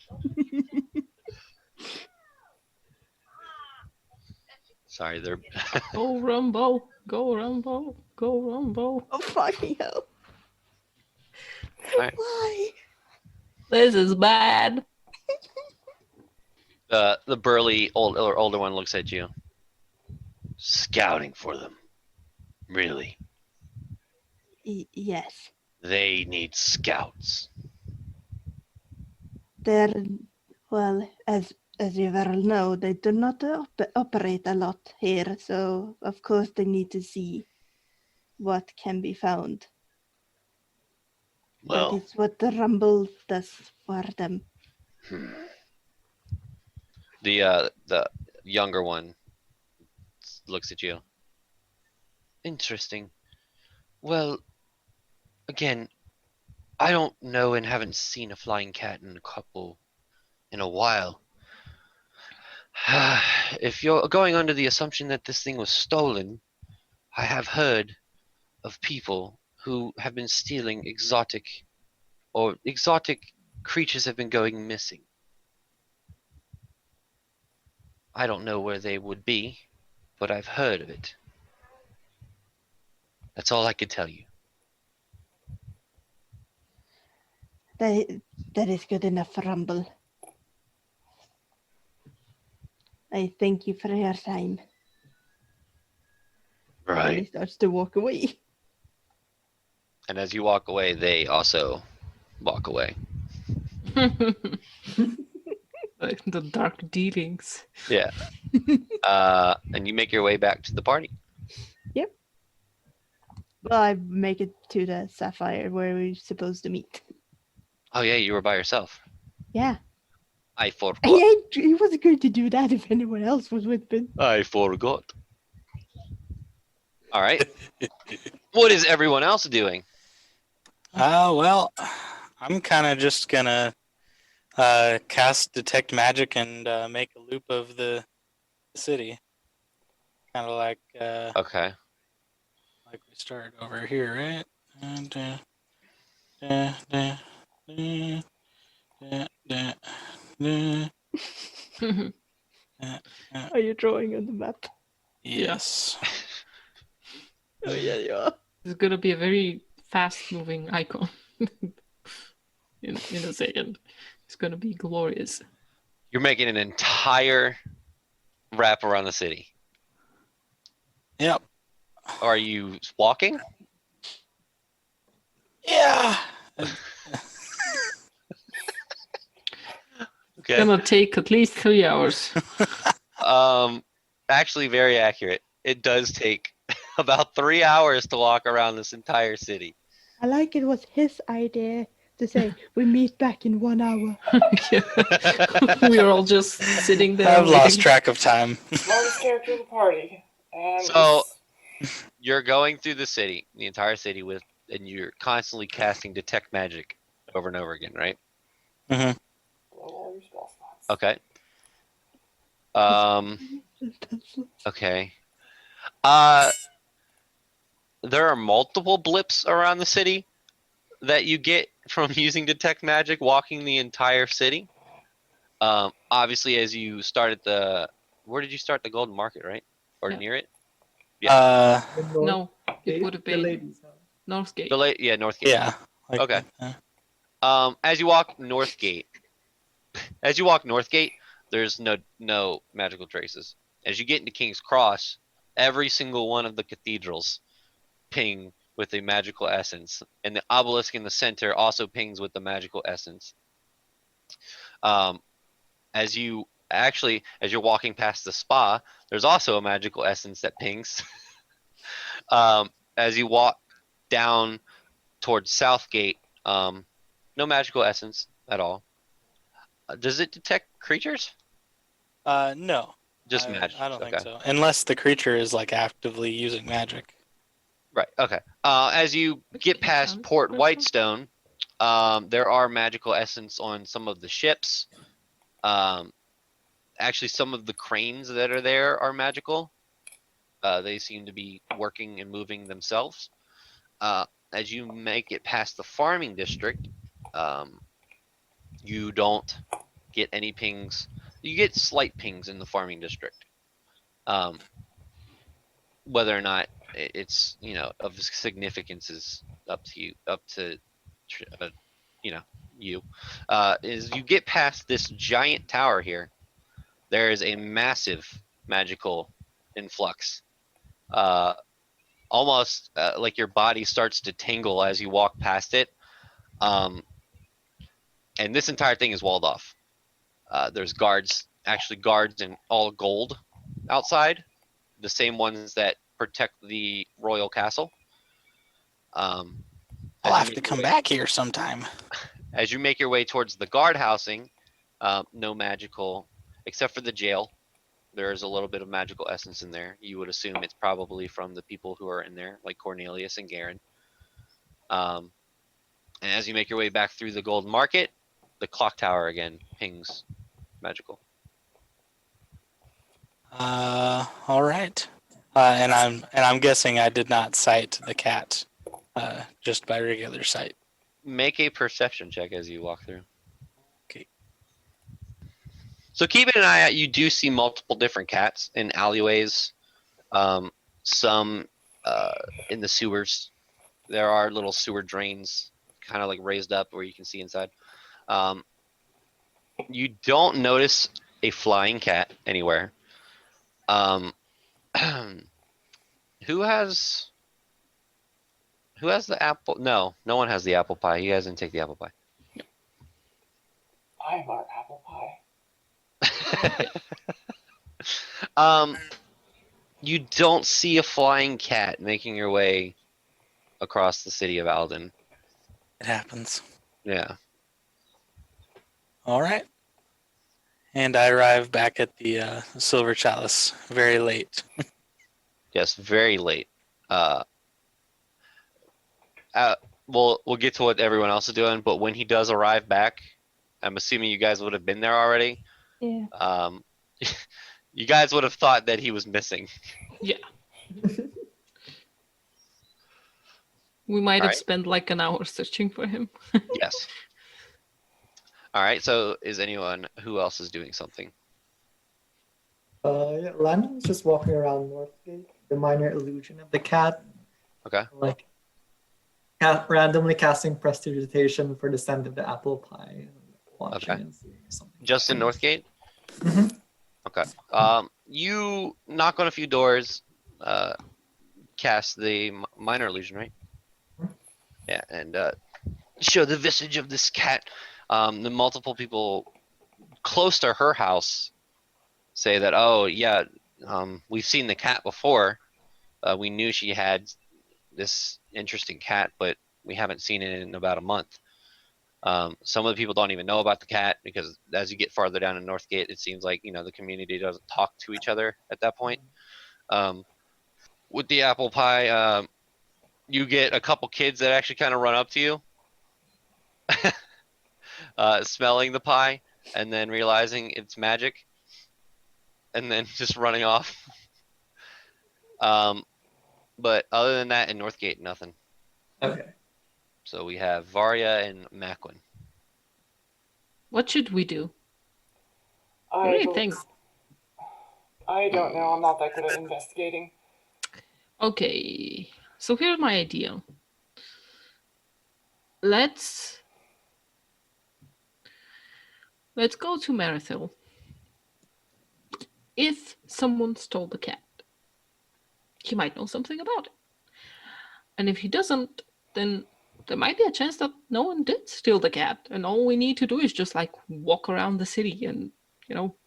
Sorry, they're. Go Rumbo, go Rumbo, go Rumbo. Oh fucking hell! Alright. Why? This is bad. The burly older one looks at you. Scouting for them. Really? Yes. They need scouts. They're, well, as you well know, they do not operate a lot here, so of course they need to see what can be found. Well, That is what the Rumble does for them. the younger one looks at you. Interesting. Well, again, I don't know and haven't seen a flying cat in a while. If you're going under the assumption that this thing was stolen, I have heard of people who have been stealing exotic creatures have been going missing. I don't know where they would be, but I've heard of it. That's all I could tell you. That is good enough for Rumble. I thank you for your time. And he Right. starts to walk away. And as you walk away, they also walk away. Like the dark dealings. Yeah. And you make your way back to the party. Yep. Well, I make it to the Sapphire where we're supposed to meet. Oh yeah, you were by yourself. Yeah. I forgot. He wasn't going to do that if anyone else was with me. I forgot. All right. What is everyone else doing? Well, I'm kind of just gonna cast detect magic and make a loop of the city, kind of Okay. like we started over here, right? And, da, da, da, da, da, da, da, da. Are you drawing on the map? Yes. Oh yeah, you are. It's gonna be a very fast-moving icon in a second. It's gonna be glorious. You're making an entire wrap around the city. Yep. Are you walking? Yeah. Okay. Gonna take at least 3 hours. Actually, very accurate. It does take about 3 hours to walk around this entire city. I like it was his idea to say we meet back in 1 hour. We are all just sitting there. I've lost waiting. track of time. Smartest character in the party. And So you're going through the city, the entire city, and you're constantly casting detect magic over and over again, right? Hmm. blow all your spell slots. Okay. Okay. There are multiple blips around the city that you get from using detect magic walking the entire city. Obviously, as you start at where did you start? The Golden Market, right? Or Yeah. near it? The north No, it gate, would have the been ladies' house. Northgate. Northgate. Yeah. Okay. that. As you walk Northgate, there's no magical traces. As you get into King's Cross, every single one of the cathedrals ping with a magical essence, and the obelisk in the center also pings with the magical essence. As you're walking past the spa, there's also a magical essence that pings. As you walk down towards Southgate, no magical essence at all. Does it detect creatures? No. Just magic. I don't Okay. think so. Unless the creature is like actively using magic. Right. Okay. As you get past Port Whitestone, there are magical essence on some of the ships. Actually, some of the cranes that are there are magical. They seem to be working and moving themselves. As you make it past the farming district, you don't get any pings. You get slight pings in the farming district. Whether or not it's of significance is up to you. You. Is you get past this giant tower here, there is a massive magical influx. Almost like your body starts to tingle as you walk past it. And this entire thing is walled off. There's guards in all gold outside, the same ones that protect the royal castle. I'll have to come back here sometime. As you make your way towards the guard housing, no magical, except for the jail. There is a little bit of magical essence in there. You would assume it's probably from the people who are in there, like Cornelius and Garen. And as you make your way back through the Golden Market, the clock tower again pings magical. All right. And I'm guessing I did not sight the cat, just by regular sight. Make a perception check as you walk through. Okay. So keeping an eye out, you do see multiple different cats in alleyways. Some in the sewers. There are little sewer drains, kind of like raised up where you can see inside. You don't notice a flying cat anywhere. Who has the apple? No one has the apple pie. You guys didn't take the apple pie. I am our apple pie. You don't see a flying cat making your way across the city of Aeldun. It happens. Yeah. All right. And I arrive back at the Silver Chalice very late. Yes, very late. uh, we'll get to what everyone else is doing, but when he does arrive back, I'm assuming you guys would have been there already. Yeah. You guys would have thought that he was missing. Yeah. We might have Alright. spent like an hour searching for him. Yes. All right. So, is anyone who else is doing something? Yeah, Landon's just walking around Northgate, the minor illusion of the cat, Okay. like randomly casting prestidigitation for the scent of the apple pie, and watching Okay. and seeing something. Just in Northgate. Mhm. Okay. You knock on a few doors, cast the minor illusion, right? Yeah, and show the visage of this cat. The multiple people close to her house say that, oh yeah, we've seen the cat before. We knew she had this interesting cat, but we haven't seen it in about a month. Some of the people don't even know about the cat because as you get farther down in Northgate, it seems like the community doesn't talk to each other at that point. With the apple pie, you get a couple kids that actually kind of run up to you, smelling the pie and then realizing it's magic, and then just running off. But other than that, in Northgate, nothing. Okay. So we have Varya and Maqwynn. What should we do? I What do you bel- think? I don't know. I'm not that good at investigating. Okay, so here's my idea. Let's go to Marathil. If someone stole the cat, he might know something about it. And if he doesn't, then there might be a chance that no one did steal the cat, and all we need to do is just like walk around the city and,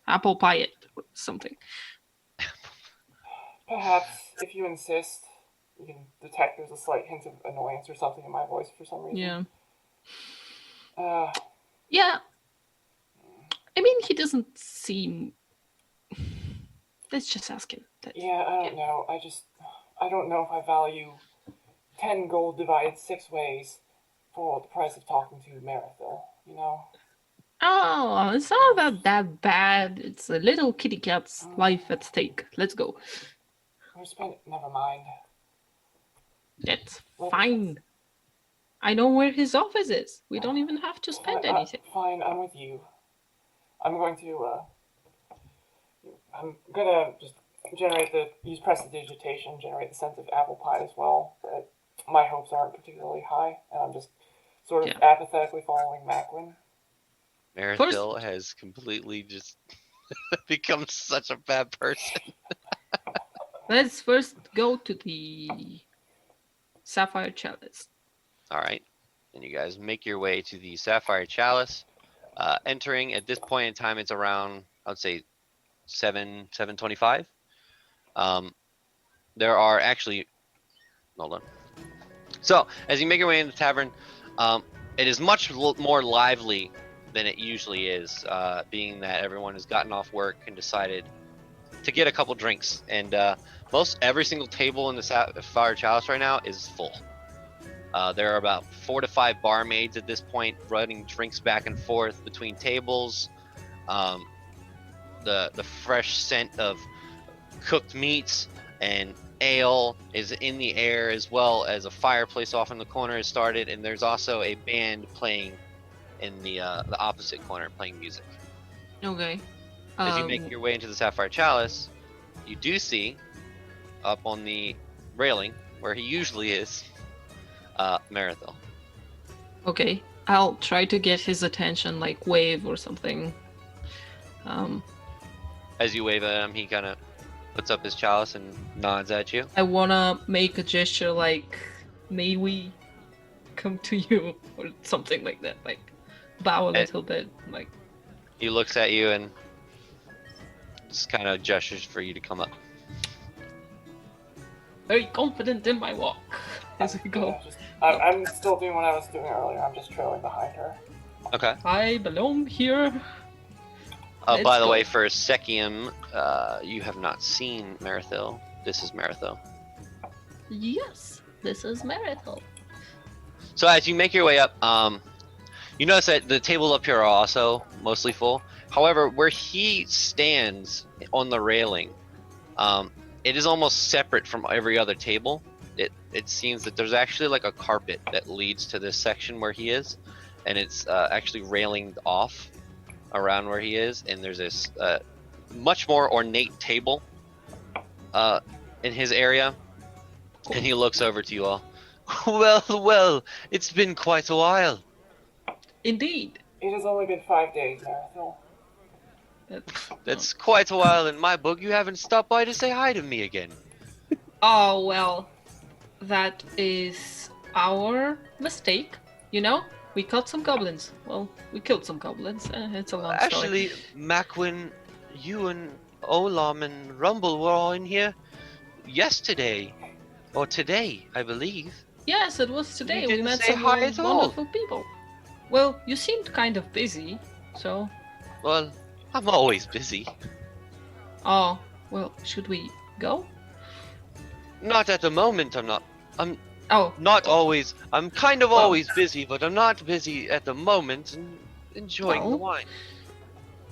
apple pie it or something. Perhaps, if you insist, you can detect there's a slight hint of annoyance or something in my voice for some reason. Yeah. Yeah. I mean, he doesn't seem. Let's just ask him. Yeah, I don't know. I don't know if I value 10 gold divided 6 ways for the price of talking to Marathil, Oh, it's not that bad. It's a little kitty cat's life at stake. Let's go. Never mind. That's fine. I know where his office is. We don't even have to spend anything. Fine, I'm with you. I'm going to just use prestidigitation, generate the scent of apple pie as well, but my hopes aren't particularly high, and I'm just sort of apathetically following Maqwynn. Marathil has completely just become such a bad person. Let's first go to the Sapphire Chalice. All right. And you guys make your way to the Sapphire Chalice. Entering at this point in time, it's around, I would say, 7:25. There are actually, hold on. So as you make your way into the tavern, it is much more lively than it usually is, being that everyone has gotten off work and decided to get a couple drinks. And every single table in the Sapphire Chalice right now is full. There are about 4 to 5 barmaids at this point running drinks back and forth between tables. The fresh scent of cooked meats and ale is in the air, as well as a fireplace off in the corner has started, and there's also a band playing in the opposite corner playing music. Okay. As you make your way into the Sapphire Chalice, you do see up on the railing where he usually is, Marathil. Okay, I'll try to get his attention, like wave or something. As you wave at him, he kind of puts up his chalice and nods at you. I wanna make a gesture like, may we come to you, or something like that, like bow a little bit, like. He looks at you and just kind of gestures for you to come up. Very confident in my walk as we go. I'm still doing what I was doing earlier. I'm just trailing behind her. Okay. I belong here. By the way, for Sekiam, you have not seen Marathil. This is Marathil. Yes, this is marital. So as you make your way up, you notice that the tables up here are also mostly full. However, where he stands on the railing, it is almost separate from every other table. It seems that there's actually like a carpet that leads to this section where he is, and it's actually railing off around where he is, and there's this much more ornate table in his area, and he looks over to you all. Well, it's been quite a while. Indeed. It has only been 5 days, Marathon. That's quite a while in my book. You haven't stopped by to say hi to me again. Oh, well, that is our mistake, you know? We caught some goblins. Well, we killed some goblins. It's a long story. Actually, Maqwynn, you and Olam and Rumble were all in here yesterday. Or today, I believe. Yes, it was today. You We didn't met say some hi at all. wonderful people. Well, you seemed kind of busy, so... Well, I'm always busy. Oh, well, should we go? Not at the moment, I'm not. Oh, Not always. I'm kind of Well- always busy, but I'm not busy at the moment and enjoying the Well- wine.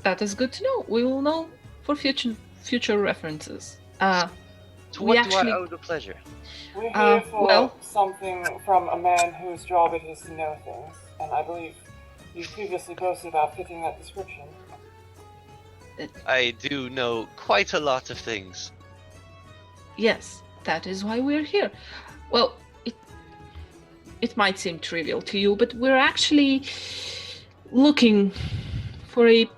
that is good to know. We will know for future references. To we what actually- do I owe the pleasure? We're here for well- something from a man whose job it is to know things, and I believe you've previously boasted about fitting that description. I do know quite a lot of things. Yes, that is why we're here. Well, it might seem trivial to you, but we're actually looking for a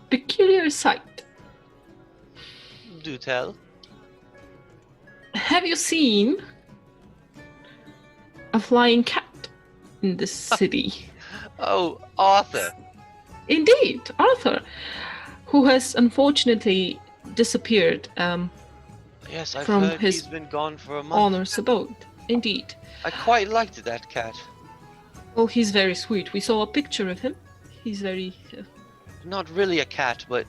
peculiar sight. Do tell. Have you seen a flying cat in this city? Oh, Arthur. Indeed, Arthur, who has unfortunately disappeared Yes, I've From heard his he's been gone for a month. Honor's abode. Indeed. I quite liked that cat. Oh, he's very sweet. We saw a picture of him. He's very... Not really a cat, but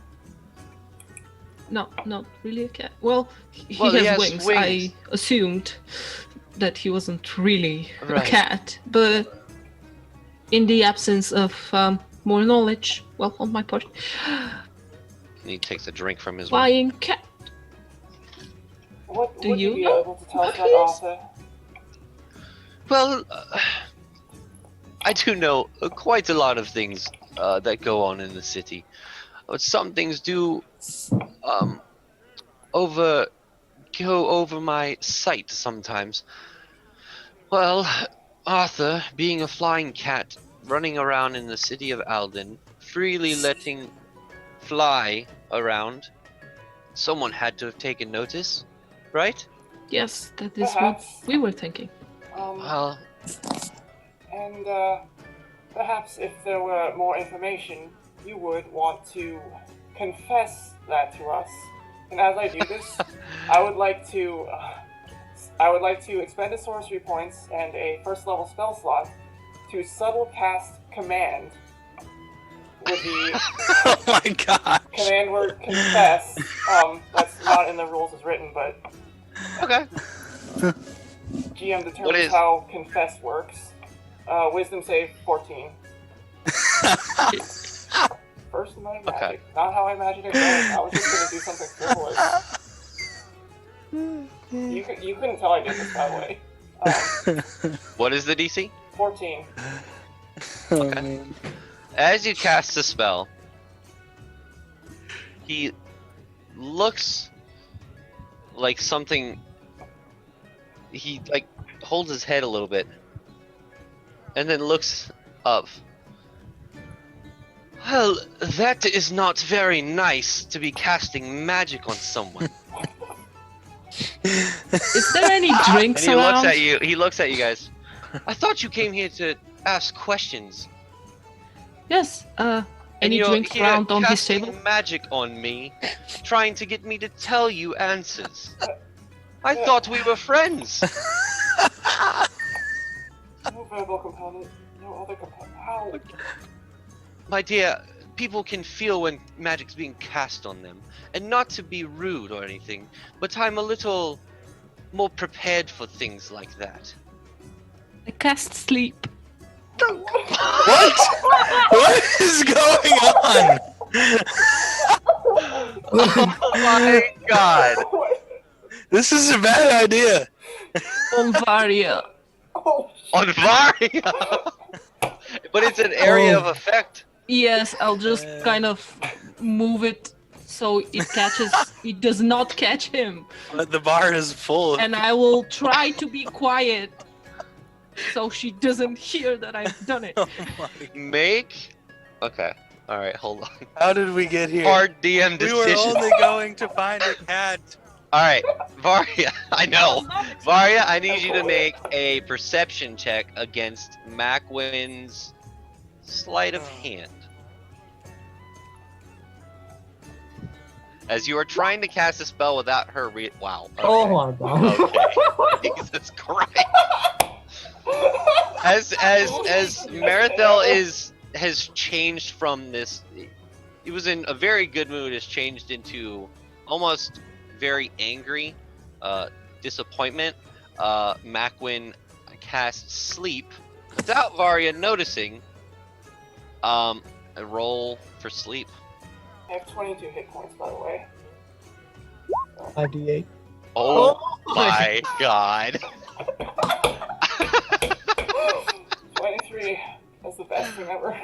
no, not really a cat. Well, he Well, he has has wings. wings. I assumed that he wasn't really a Right. cat, but in the absence of more knowledge, well, on my part, he takes a drink from his wine. flying cat. What Do would you you be know able to tell us what he about is? Arthur? Well, I do know quite a lot of things that go on in the city. But some things do go over my sight sometimes. Well, Arthur, being a flying cat, running around in the city of Aeldun, freely letting fly around, someone had to have taken notice, right? Yes, that is Perhaps. what we were thinking. Well, And perhaps if there were more information, you would want to confess that to us. And as I do this, I would like to expend a sorcery points and a first level spell slot to subtle cast command with the Oh my god. command word confess. That's not in the rules as written, but okay. GM What determines is- how confess works. Wisdom save 14. First in my magic. Okay. Not how I imagine it going. I was just gonna do something frivolous. You couldn't tell I did this, by the way. What is the DC? 14. Oh, Okay. man. As you cast the spell, he looks like something. He like holds his head a little bit, and then looks up. Well, that is not very nice to be casting magic on someone. Is there any And drinks he around? looks at you. He looks at you guys. I thought you came here to ask questions. Yes, And any you're drinks here around on his casting table? magic on me, trying to get me to tell you answers. I thought we were friends. No verbal component, no other component. How? My dear, people can feel when magic's being cast on them. And not to be rude or anything, but I'm a little more prepared for things like that. I cast sleep. What? What is going on? Oh my god! This is a bad idea. On Varya. Oh, On Varya! But it's an area of effect. Yes, I'll just kind of move it so it does not catch him. But the bar is full. And I will try to be quiet so she doesn't hear that I've done it. Oh my. Make. Okay. Alright, hold on. How did we get here? Hard DM We were decision. only going to find a cat. Alright, Varya, I know. Varya, I need you to make a perception check against Maqwynn's sleight of hand. As you are trying to cast a spell without her wow. Okay. Oh my god. Okay. Jesus Christ. As Marithel has changed from this, he was in a very good mood, has changed into almost very angry, disappointment. Maqwynn casts sleep without Varya noticing. A roll for sleep. I have 22 hit points, by the way. 5d8. Oh my god. 23. That's the best thing ever.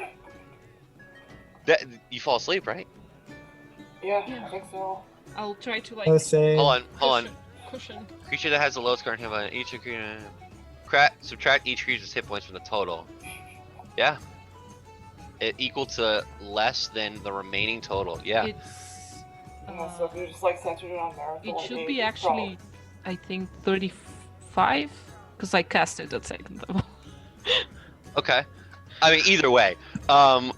That, you fall asleep, right? Yeah, Yeah. I think so. I'll try to I was saying. Hold on. Cushion. Creature that has the lowest current hit point, each creature. Subtract each creature's hit points from the total. Yeah. It equal to less than the remaining total. Yeah. It's, Yeah, so if you just like centered it on Marathon, it should be actually, I think, 35, because I cast it at second level. Okay. I mean, either way. Yeah,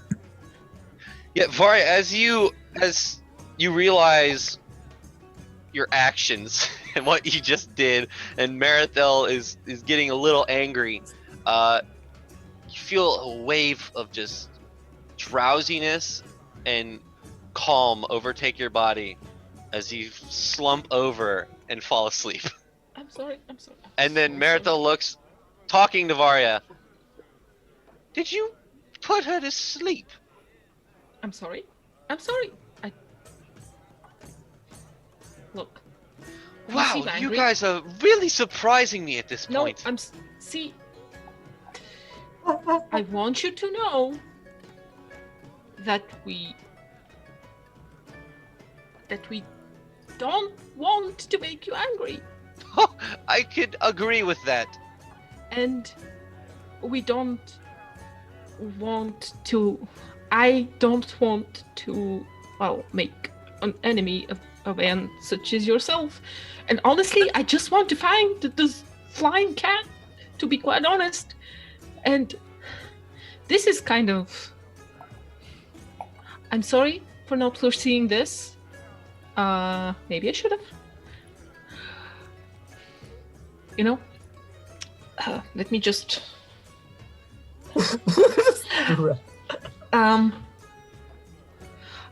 Varya, as you realize your actions and what you just did, and Marithel is getting a little angry, you feel a wave of just drowsiness and calm overtake your body as you slump over and fall asleep. I'm sorry. And then So Marithel looks, talking to Varya. Did you put her to sleep? I'm sorry. Look. You Wow, seem you angry. guys are really surprising me at this No, point. see. I want you to know that we don't want to make you angry, I could agree with that. and we don't want to. I don't want to, well, make an enemy of a man such as yourself. And honestly, I just want to find this flying cat, to be quite honest. And this is kind of... I'm sorry for not foreseeing this. Maybe I should have. You know? Let me just...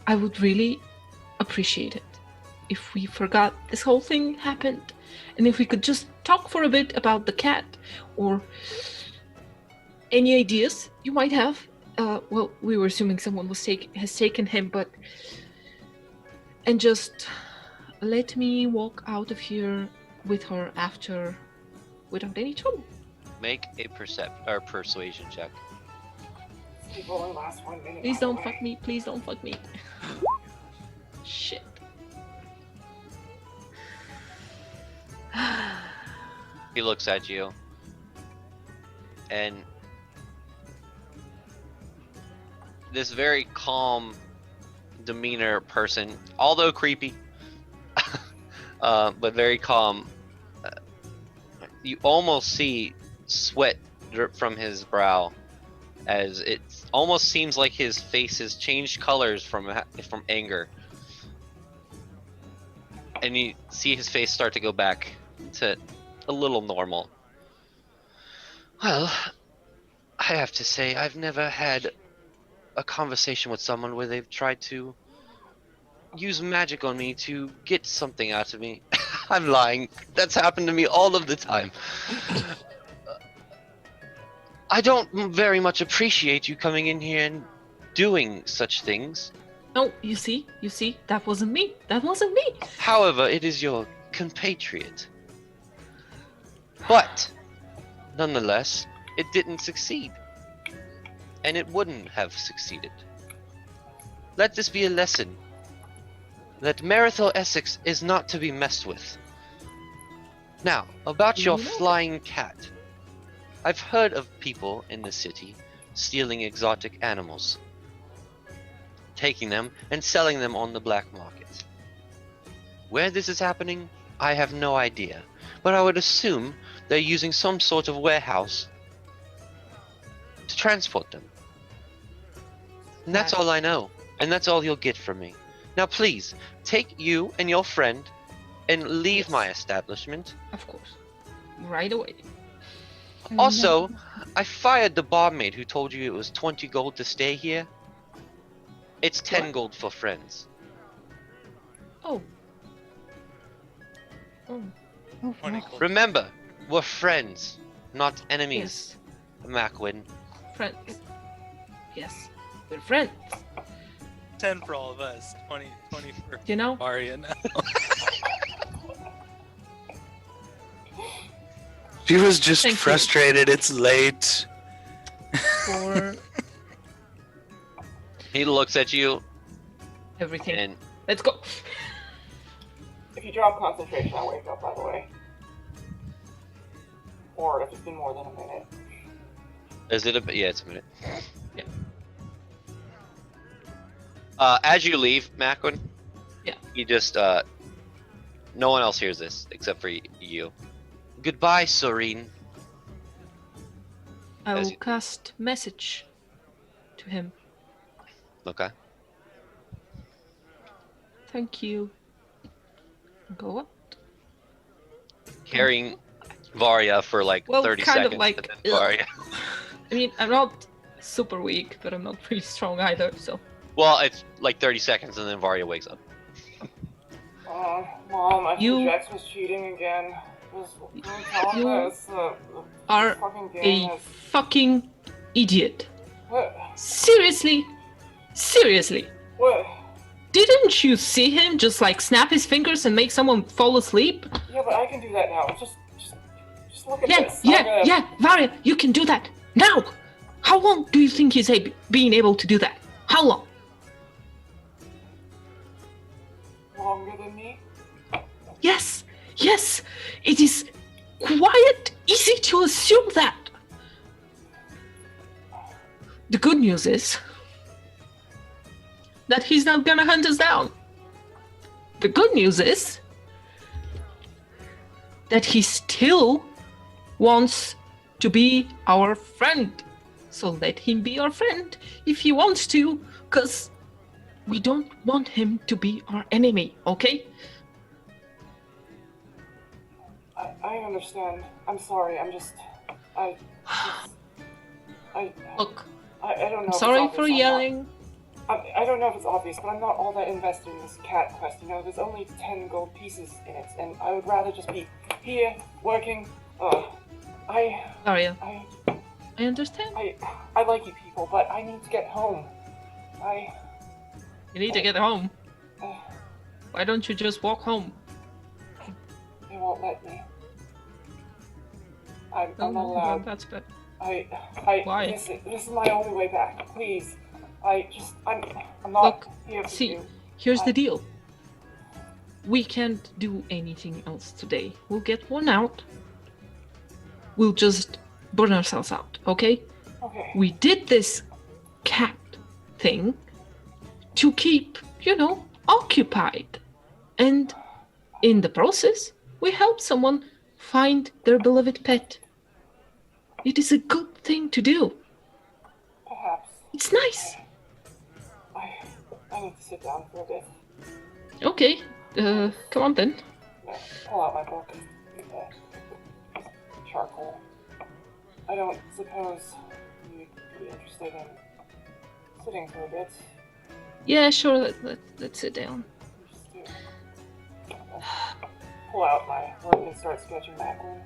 I would really appreciate it if we forgot this whole thing happened, and if we could just talk for a bit about the cat, or any ideas you might have. Well, we were assuming someone has taken him, but... And just let me walk out of here with her after, without any trouble. Make a persuasion check. People only last 1 minute. Please by the don't way. fuck me. Please don't fuck me. Shit. He looks at you, and this very calm demeanor person, although creepy, but very calm. You almost see sweat drip from his brow, as it almost seems like his face has changed colors from anger, and you see his face start to go back to a little normal. Well, I have to say, I've never had a conversation with someone where they've tried to use magic on me to get something out of me. I'm lying. That's happened to me all of the time. I don't very much appreciate you coming in here and doing such things. No, you see, that wasn't me. That wasn't me. However, it is your compatriot. But, nonetheless, it didn't succeed. And it wouldn't have succeeded. Let this be a lesson that Merithil Essex is not to be messed with. Now, about your flying cat. I've heard of people in the city stealing exotic animals, taking them and selling them on the black market. Where this is happening, I have no idea, but I would assume they're using some sort of warehouse to transport them. And that's all I know, and that's all you'll get from me. Now please, take you and your friend and leave my establishment. Of course. Right away. Also, I fired the barmaid who told you it was 20 gold to stay here. It's 10 What? gold for friends. Oh. Oh. Oh, 20 fuck. gold. Remember, we're friends, not enemies, Yes. Maqwynn. Friends. Yes. We're friends. 10 for all of us. 20 for You know? Varya now. She was just Thank you. frustrated. It's late. For He looks at you everything. and Let's go. If you drop concentration, I wake up, by the way. Or if it's been more than a minute. is it a yeah, it's a minute. Yeah. As you leave, Maqwynn, Yeah. you just no one else hears this except for you. Goodbye, Serene. I As will you- cast message to him. Okay. Thank you. Go up. Carrying Varya for like Well, 30 kind of seconds. like, and then Varya. I mean, I'm not super weak, but I'm not really strong either, so. Well, it's like 30 seconds and then Varya wakes up. Mom, I think You- Jax was cheating again. Can you tell him You that it's Are fucking game a is... fucking idiot. What? Seriously? Seriously? What? Didn't you see him just like snap his fingers and make someone fall asleep? Yeah, but I can do that now. Just look at Yeah, this. I'm gonna- Varya, you can do that now. How long do you think he's being able to do that? How long? Longer than me? Yes, yes, it is quite easy to assume that. The good news is that he's not gonna hunt us down. The good news is that he still wants to be our friend. So let him be our friend if he wants to, because we don't want him to be our enemy, okay? I understand. I'm sorry. Look, I don't know. I'm if it's sorry obvious. for I'm not- yelling. I don't know if it's obvious, but I'm not all that invested in this cat quest. You know, there's only 10 gold pieces in it, and I would rather just be here working. Varya, I I understand. I like you people, but I need to get home. You need to get home. Uh, Why don't you just walk home? They won't let me. I'm Oh, not well, allowed. that's bad. Why? This is my only way back. Please. I'm not Look, here for see, you. here's the I- deal. We can't do anything else today. We'll get worn out. We'll just burn ourselves out, okay? Okay. We did this cat thing to keep, occupied. And in the process, we helped someone find their beloved pet. It is a good thing to do. Perhaps. It's nice. I need to sit down for a bit. Okay, come on then. Pull out my book. Charcoal. I don't suppose you'd be interested in sitting for a bit. Yeah, sure, let's sit down. Just do. pull out my work and start sketching Maqwynn.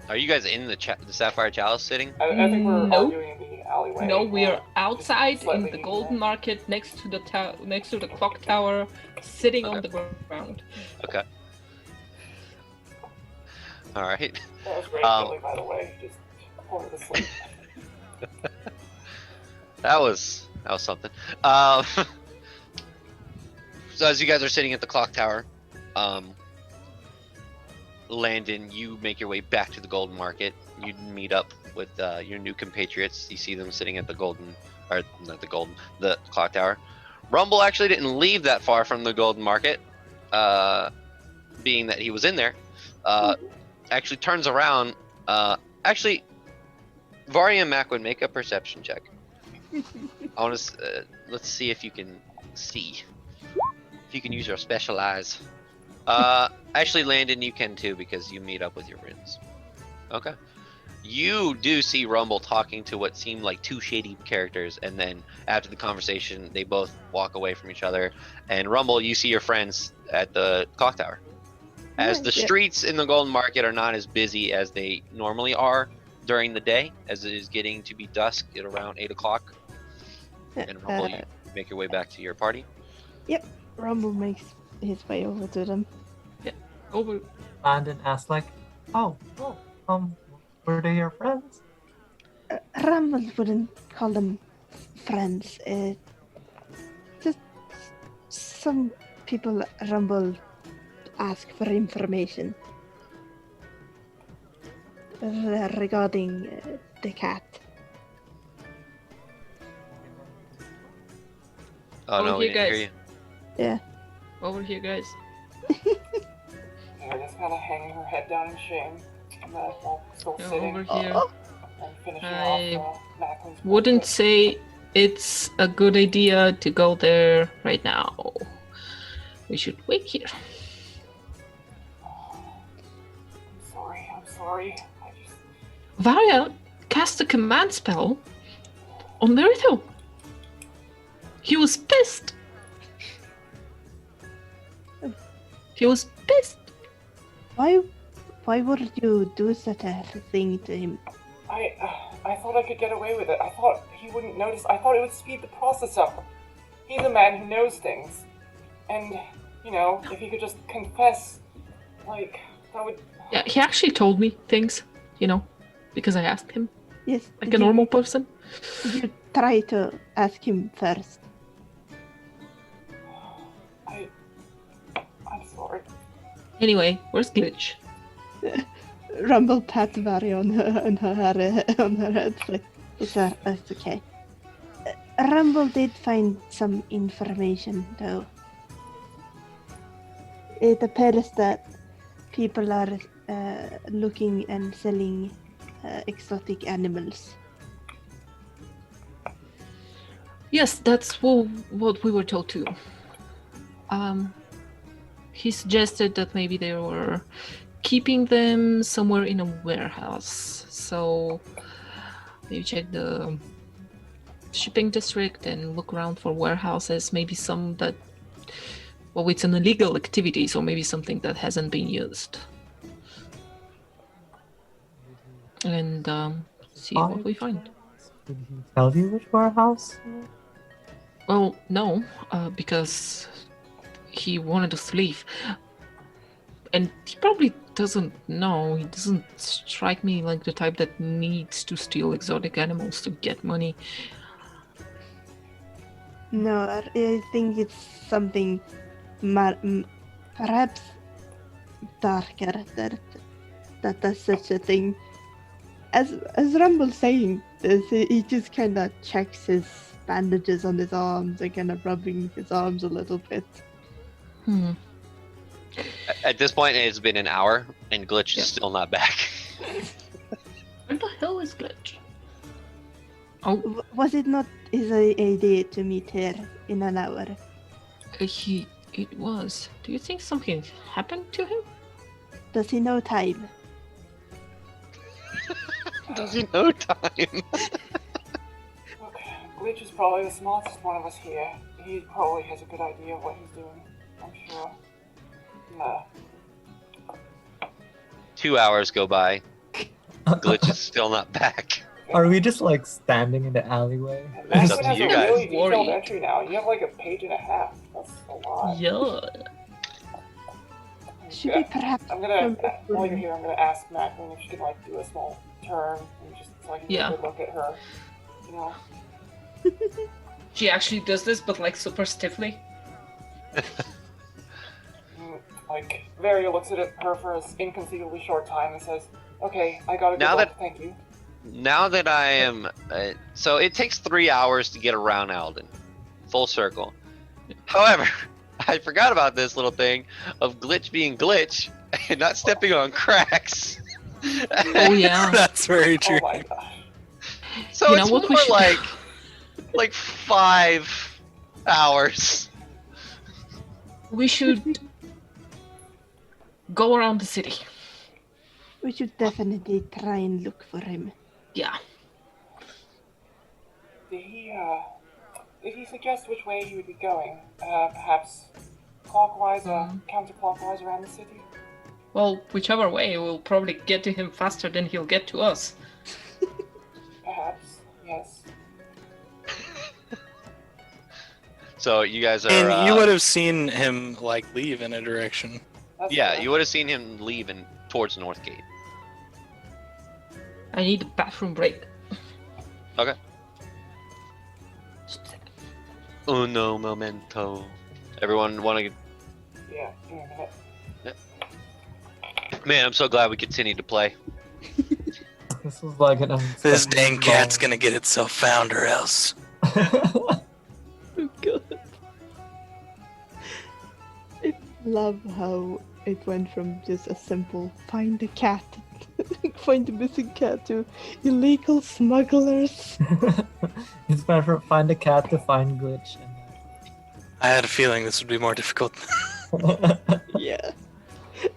Are you guys in the Sapphire Chalice sitting? I think we're No. arguing in the alleyway. No, we are just outside in slightly the easier. Golden Market next to the clock tower, sitting on Okay. the ground. Okay. All right. That was great, Billy, by the way. Just pulling to sleep. That was something. So as you guys are sitting at the clock tower, Landon, you make your way back to the Golden Market. You meet up with your new compatriots. You see them sitting at the the clock tower. Rumble actually didn't leave that far from the Golden Market, being that he was in there. Actually turns around. Actually, Varya and Maqwynn, make a perception check. I want to let's see if you can see. If you can use your special eyes. Actually, Landon, you can too because you meet up with your friends. Okay. You do see Rumble talking to what seemed like two shady characters, and then after the conversation, they both walk away from each other. And Rumble, you see your friends at the clock tower. As the streets in the Golden Market are not as busy as they normally are during the day, as it is getting to be dusk at around 8 o'clock. And Rumble, you make your way back to your party. Yep, Rumble makes his way over to them. Over. Landon asks like, were they your friends? Rumble wouldn't call them friends. Just some people Rumble ask for information regarding the cat. Oh no, Over we here, didn't hear guys. you. Yeah. Over here, guys. We're just kind of hanging her head down in shame. And while still Yeah, sitting over here. and finishing I off Maqwynn's Wouldn't portrait. say it's a good idea to go there right now. We should wait here. I'm sorry. I just... Varya cast a command spell on Naruto. He was pissed. He was pissed. Why would you do such a thing to him? I thought I could get away with it. I thought he wouldn't notice. I thought it would speed the process up. He's a man who knows things. And, if he could just confess, that would... Yeah, he actually told me things, because I asked him Yes. like a normal person. Did you try to ask him first? I'm sorry. Anyway, where's Glitch? Rumble pats Varya on her head. Like, it's okay. Rumble did find some information, though. It appears that people are looking and selling exotic animals. Yes, that's what we were told too. He suggested that maybe they were keeping them somewhere in a warehouse. So maybe check the shipping district and look around for warehouses. Maybe some that, it's an illegal activity, so maybe something that hasn't been used. And see what we find. Did he tell you which warehouse? Well, no, because he wanted us to leave. And he probably doesn't know. He doesn't strike me like the type that needs to steal exotic animals to get money. No, I think it's something perhaps darker that does such a thing. As Rumble saying this, he just kind of checks his bandages on his arms and kind of rubbing his arms a little bit. At this point, it's been an hour, and Glitch is still not back. Where the hell is Glitch? Oh, Was it not his idea to meet here in an hour? it was. Do you think something happened to him? Does he know time? Does he know time? Look, Glitch is probably the smartest one of us here. He probably has a good idea of what he's doing. I'm sure. 2 hours go by. Glitch is still not back. Are we just like standing in the alleyway? It's up Maqwynn to has you a guys. really detailed Worried. entry now. You have like a page and a half. That's a lot. Yeah. Should we perhaps? I'm gonna, while you're here, I'm gonna ask Maqwynn if she can like do a small turn and just so I can Yeah. get a good look at her. You know. She actually does this, but like super stiffly. Like Varya looks at her for an inconceivably short time and says, "Okay, I got a good Now look. that- Thank you." Now that I am, so it takes 3 hours to get around Aeldun, full circle. However, I forgot about this little thing of Glitch being Glitch and not stepping on cracks. Oh yeah. That's very Oh true. my gosh. So You know it's what we more should- like 5 hours. We should go around the city. We should definitely try and look for him. Yeah. Did he suggest which way he would be going? Perhaps clockwise or counterclockwise around the city? Well, whichever way, we'll probably get to him faster than he'll get to us. Perhaps, yes. So you guys are. And you would have seen him like leave in a direction. That's Yeah, fair. you would have seen him leaving towards the north gate. I need a bathroom break. Okay. Just a second. Uno momento. Everyone want to? Yeah, give me a minute. Man, I'm so glad we continued to play. This was like an This dang unexpected cat's gonna get itself found or else. long- Oh god. I love how it went from just a simple find a cat, find a missing cat to illegal smugglers. It's better from find a cat to find glitch. I had a feeling this would be more difficult. And Yeah.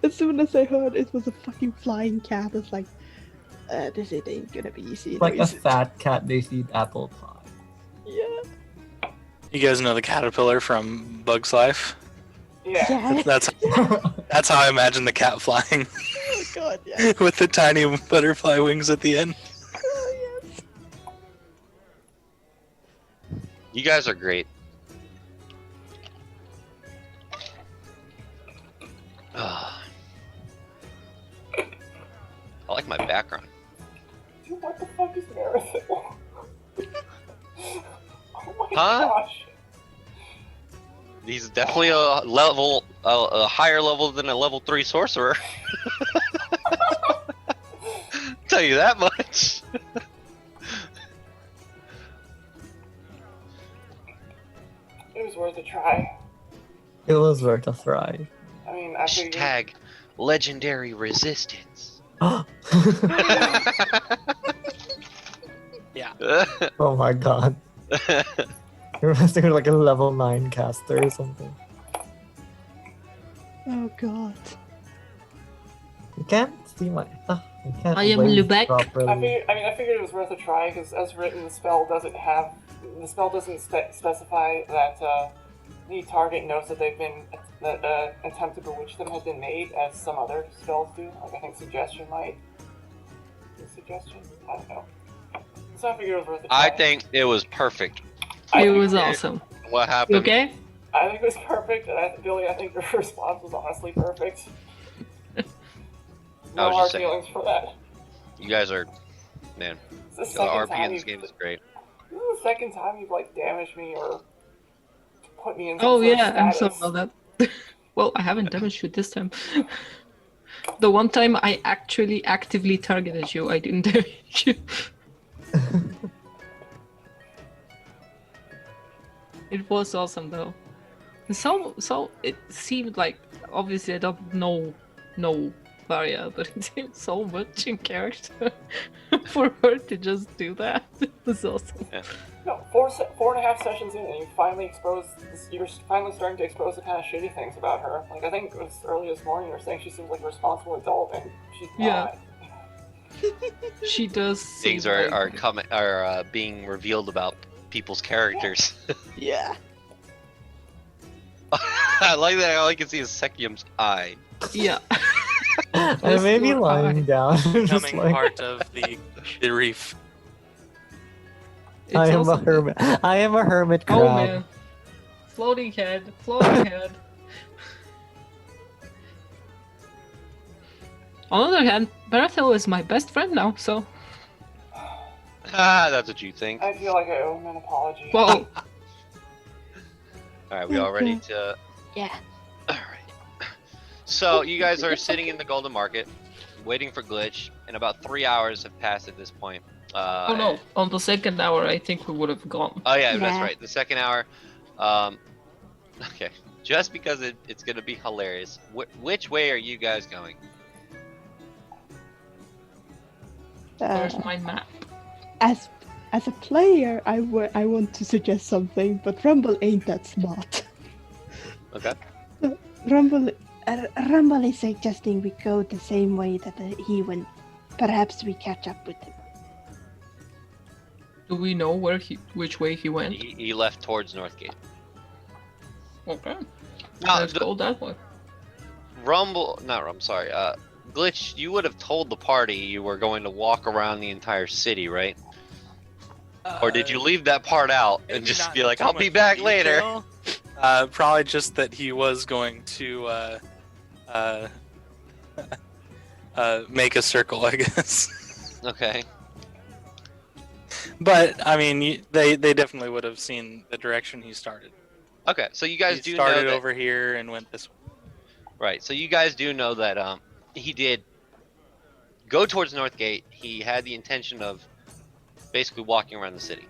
As soon as I heard it was a fucking flying cat, it's like, this it ain't gonna be easy. like now, a is it? fat cat they feed apple pie. Yeah. You guys know the caterpillar from Bug's Life? Yeah. Yeah. That's how I imagine the cat flying Oh god, yeah. with the tiny butterfly wings at the end. Oh, yes. You guys are great. Ah. I like my background. Dude, what the fuck is Marathon? Oh my Huh? gosh. He's definitely a higher level than a level 3 sorcerer. Tell you that much. It was worth a try. It was worth a try. I mean, after you... Hashtag legendary resistance. Oh Yeah. my god. You're missing like a level 9 caster or something. Oh god. You can't see my. You can't I am wave Lubeck. properly. I figured it was worth a try because, as written, the spell doesn't specify that the target knows that they've been that attempt to bewitch them has been made, as some other spells do. Like I think suggestion might. Suggestion? I don't know. So I figured it was worth a try. I think it was perfect. I It think was it- awesome. What You happened? okay? I think it was perfect, and Billy, I think your response was honestly perfect. I No was hard just saying. feelings for that. You guys are, man. It's the The second RP time in this you've- game is great. This is the second time you've like damaged me or put me in some Oh sort of yeah, I'm sorry status. about that. Well, I haven't damaged you this time. The one time I actually actively targeted you, I didn't damage you. It was awesome though. So it seemed like, obviously I don't know Varya, but it seemed so much in character for her to just do that. It was awesome. No, 4.5 sessions in, and you finally you're finally starting to expose the kind of shitty things about her. Like, I think it was early this morning you were saying she seems like a responsible adult, and she's Yeah. not. She does Things seem like- are being revealed about people's characters. Yeah. I like that. All I can see is Sekiam's eye. Yeah. I may be your lying eye. down. just Becoming like, part of the reef. It's I am a also- hermit. I am a hermit crab. Oh man. Floating head. Floating head. On the other hand, Barathil is my best friend now, so. Ah, that's what you think. I feel like I owe him an apology. Well, All right, we all ready to? Yeah. All right. So you guys are sitting in the Golden Market, waiting for Glitch, and about 3 hours have passed at this point. oh no, on the second hour, I think we would have gone. Oh yeah, that's Yeah. right. The second hour. Okay. Just because it's gonna be hilarious. Which way are you guys going? Where's my map? As a player, I want to suggest something, but Rumble ain't that smart. Okay. Rumble is suggesting we go the same way that he went. Perhaps we catch up with him. Do we know which way he went? He left towards Northgate. Okay. Now, Let's go that way. Sorry. Glitch, you would have told the party you were going to walk around the entire city, right? Or did you leave that part out and Maybe just not be in like, too I'll be much back later? detail. Probably just that he was going to make a circle, I guess. Okay. But I mean, they definitely would have seen the direction he started. Okay, so you guys He do started know that, over here and went this way. right? So you guys do know that he did go towards Northgate. He had the intention of basically walking around the city.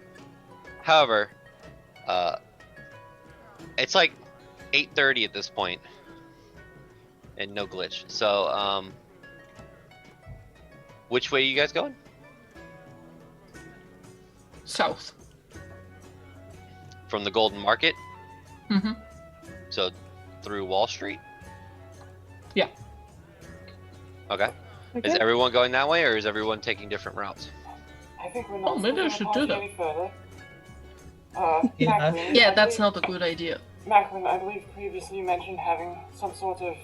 However, it's like 8:30 at this point, and no Glitch. So which way are you guys going? South. From the Golden Market? Mm-hmm. So through Wall Street? Yeah. Okay. Okay? Is everyone going that way, or is everyone taking different routes? I think we're not. Oh, maybe I supposed to should do pass that. any further. Yeah. Maqwynn, Yeah, I that's believe- not a good idea. Maqwynn, I believe previously you mentioned having some sort of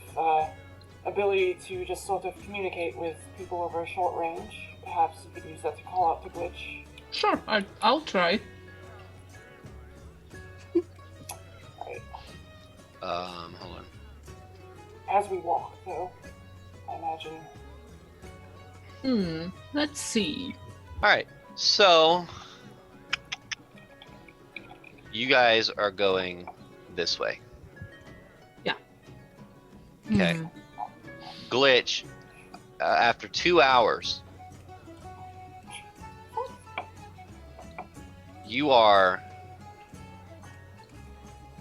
ability to just sort of communicate with people over a short range. Perhaps you could use that to call out the Glitch. Sure, I'll try. Right. Hold on. As we walk, though, I imagine. Let's see. Alright, so you guys are going this way. Okay. Hmm. Glitch, after 2 hours, you are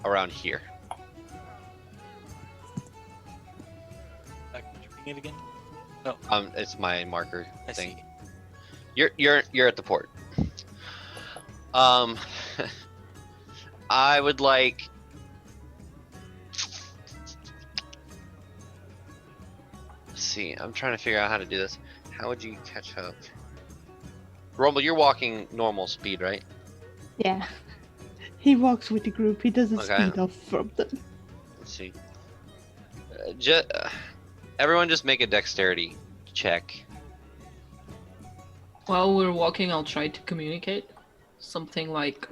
around here. Could you bring it again? It's my marker I thing. see. You're at the port. I would like. Let's see, I'm trying to figure out how to do this. How would you catch up? Rumble, you're walking normal speed, right? Yeah. He walks with the group. He doesn't Okay. speed off from them. Let's see. Everyone just make a dexterity check. While we're walking, I'll try to communicate. Something like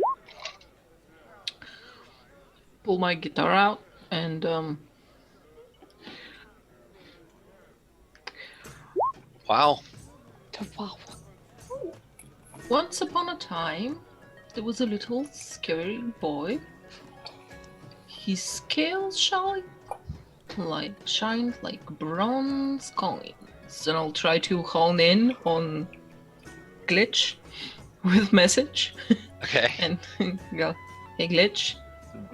pull my guitar out and Wow. Wow. once upon a time there was a little scary boy. His scales shined like bronze coins. And I'll try to hone in on Glitch with message Okay. and go, hey Glitch,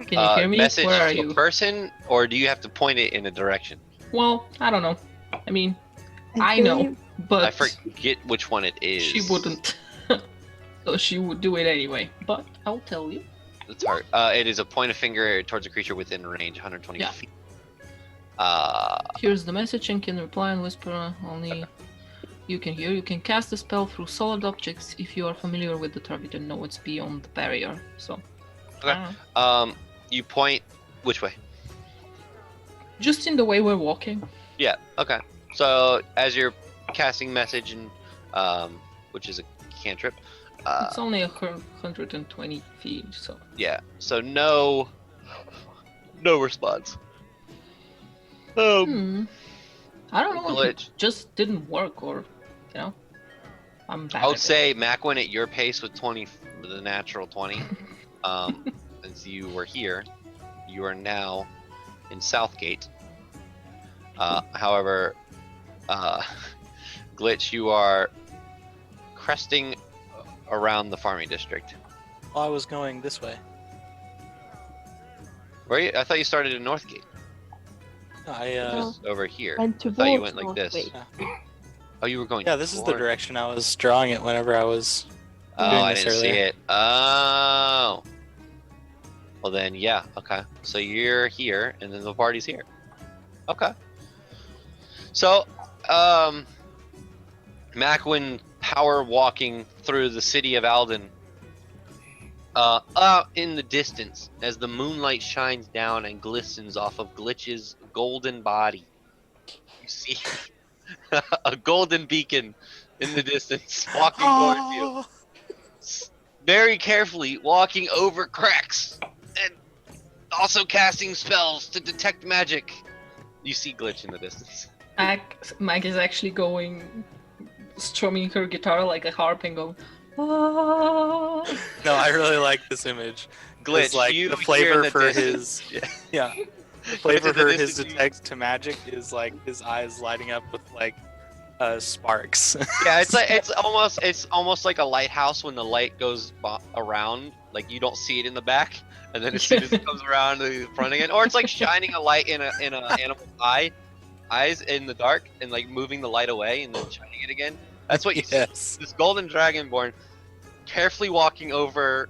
can you hear me? Message Where are to you? a person, or do you have to point it in a direction? Well, I don't know. I mean, I feel know, you- but I forget which one it is. she wouldn't. So she would do it anyway. But I'll tell you. It's hard. It is a point of finger towards a creature within range, 120 Yeah. feet. Here's the message and can reply and whisper only you can hear. You can cast the spell through solid objects if you are familiar with the target and know it's beyond the barrier. So. Okay. I don't know. You point which way? Just in the way we're walking. Yeah. Okay. So as you're casting message and which is a cantrip. It's only 120 feet, so. Yeah. So no response. I don't know if it Glitch. just didn't work or, you know. I'm bad I would at it. say Maqwynn at your pace with the natural 20. Since you were here, you are now in Southgate. However, Glitch, you are cresting around the farming district. Well, I was going this way. Where you? I thought you started in Northgate. I Just over here. Went I thought you towards went like this. Northgate. Oh, you were going. yeah, this is the toward- direction I was drawing it whenever I was. Oh, doing I this didn't see earlier. it. Oh. Well then, yeah. Okay. So you're here, and then the party's here. Okay. So, Maqwynn power walking through the city of Aeldun. Up in the distance, as the moonlight shines down and glistens off of Glitch's golden body, you see a golden beacon in the distance walking towards you. Very carefully walking over cracks and also casting spells to detect magic. You see Glitch in the distance. Mag is actually strumming her guitar like a harp and going, "Ah." No, I really like this image. Glitch, It's like you the hear in flavor the for distance- his yeah. The flavor in the for his distance, you- detect to magic is like his eyes lighting up with like sparks. Yeah, it's almost like a lighthouse when the light goes around, like you don't see it in the back, and then as soon as it comes around to the front again, or it's like shining a light in a animal's eyes in the dark and like moving the light away and then shining it again. That's what you see. Yes. This golden dragonborn carefully walking over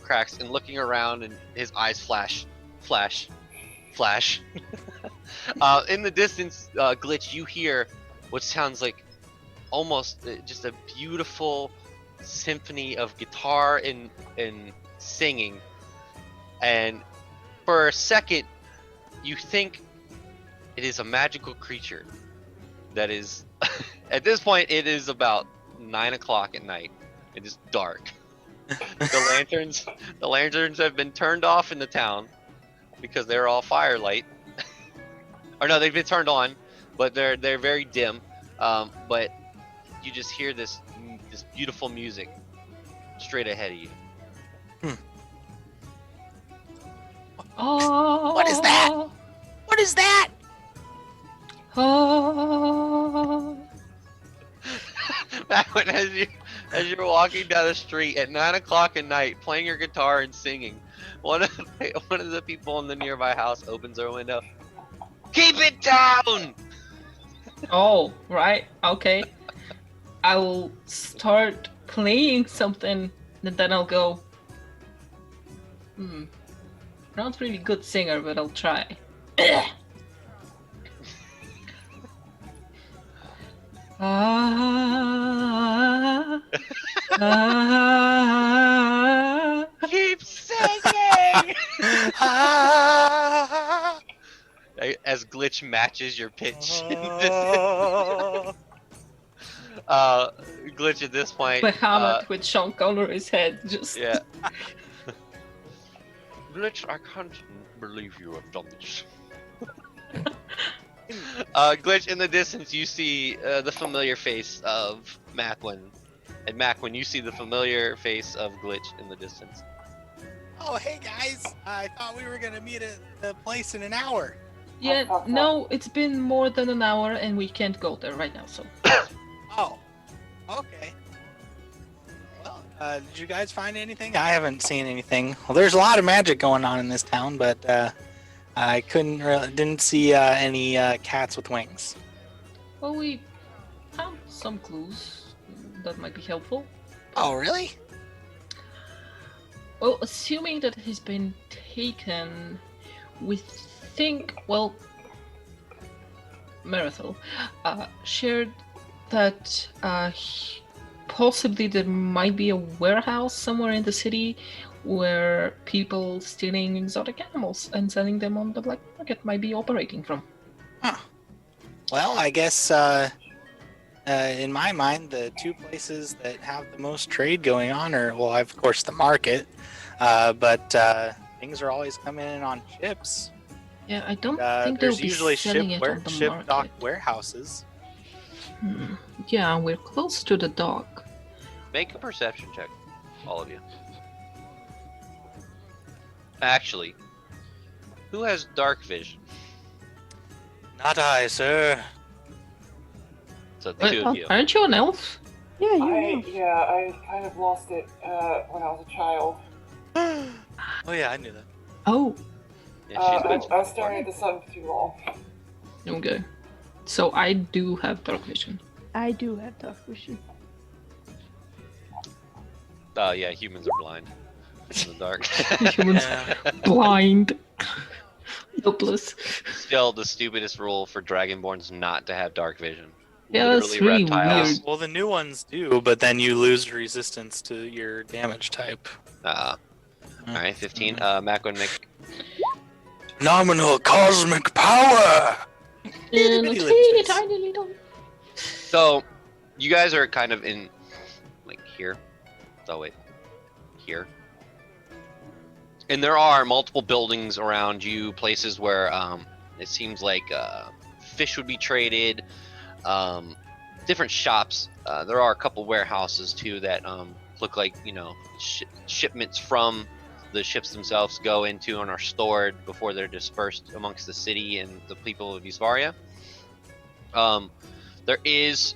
cracks and looking around, and his eyes flash. In the distance, Glitch, you hear what sounds like almost just a beautiful symphony of guitar and singing. And for a second, you think it is a magical creature that is at this point it is about 9 o'clock at night. It is dark. the lanterns have been turned off in the town because they're all firelight. Or no, they've been turned on, but they're very dim. But you just hear this beautiful music straight ahead of you. Oh, What is that? What is that? Oh. Back when as you're walking down the street at 9 o'clock at night, playing your guitar and singing, one of the people in the nearby house opens their window. Keep it down! Oh, right. Okay. I will start playing something, and then I'll go. Not really good singer, but I'll try. Keep singing! As Glitch matches your pitch. Glitch at this point. Bahamut with Sean Connery's head, just. Yeah. Glitch, I can't believe you have done this. Glitch, in the distance, you see the familiar face of Maqwynn. And Maqwynn, you see the familiar face of Glitch in the distance. Oh, hey guys! I thought we were gonna meet at the place in an hour. Yeah, no, it's been more than an hour and we can't go there right now, so. Oh, okay. Well, did you guys find anything? I haven't seen anything. Well, there's a lot of magic going on in this town, but I didn't see any cats with wings. Well, we found some clues that might be helpful. Oh, really? Well, assuming that he's been taken, we think, well, Marathel shared that possibly there might be a warehouse somewhere in the city where people stealing exotic animals and selling them on the black market might be operating from. Huh. Well, I guess in my mind, the two places that have the most trade going on are, well, of course, the market, but things are always coming in on ships. Yeah, I don't think they'll There's be usually selling it on the ship market. dock warehouses. Yeah, we're close to the dock. Make a perception check, all of you. Actually, who has dark vision? Not I, sir. So the two of you. Aren't you an elf? Yeah, you know. I kind of lost it when I was a child. Oh yeah, I knew that. Oh, Yeah, she's mentioned I was it staring at before. the sun for too long. okay. So I do have dark vision. I do have dark vision. Yeah, humans are blind in the dark. Humans blind, helpless. Still, the stupidest rule for Dragonborns not to have dark vision. Yeah, that's Literally really reptiles. weird. Well, the new ones do, but then you lose resistance to your damage type. Alright, 15. Maqwynn, make Phenomenal cosmic power! And a Bitty teeny lips. tiny little. So, you guys are kind of in, like, here. Oh, wait. Here. And there are multiple buildings around you, places where it seems like fish would be traded, different shops. There are a couple warehouses, too, that look like, you know, shipments from the ships themselves go into and are stored before they're dispersed amongst the city and the people of Eastevaria. There is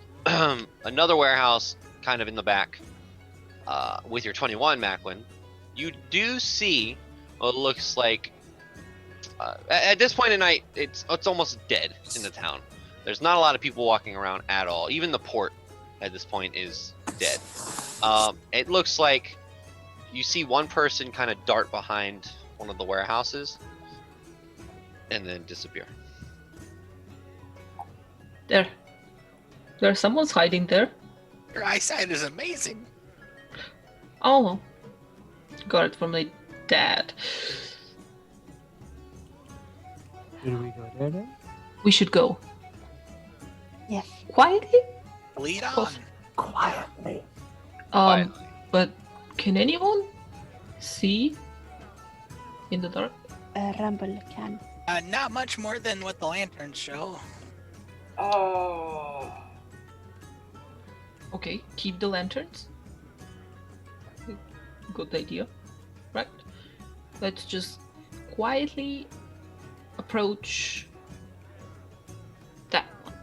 another warehouse kind of in the back with your 21, Maqwynn. You do see what looks like at this point in night it's almost dead in the town. There's not a lot of people walking around at all. Even the port at this point is dead. It looks like you see one person kind of dart behind one of the warehouses and then disappear. There's someone's hiding there. Your eyesight is amazing. Oh, got it from my dad. Should we go there then? We should go Yes. quietly. Lead on. Quietly. Quietly. But can anyone see in the dark? Rumble can. Not much more than what the lanterns show. Okay, keep the lanterns. Good idea. Right. Let's just quietly approach that one.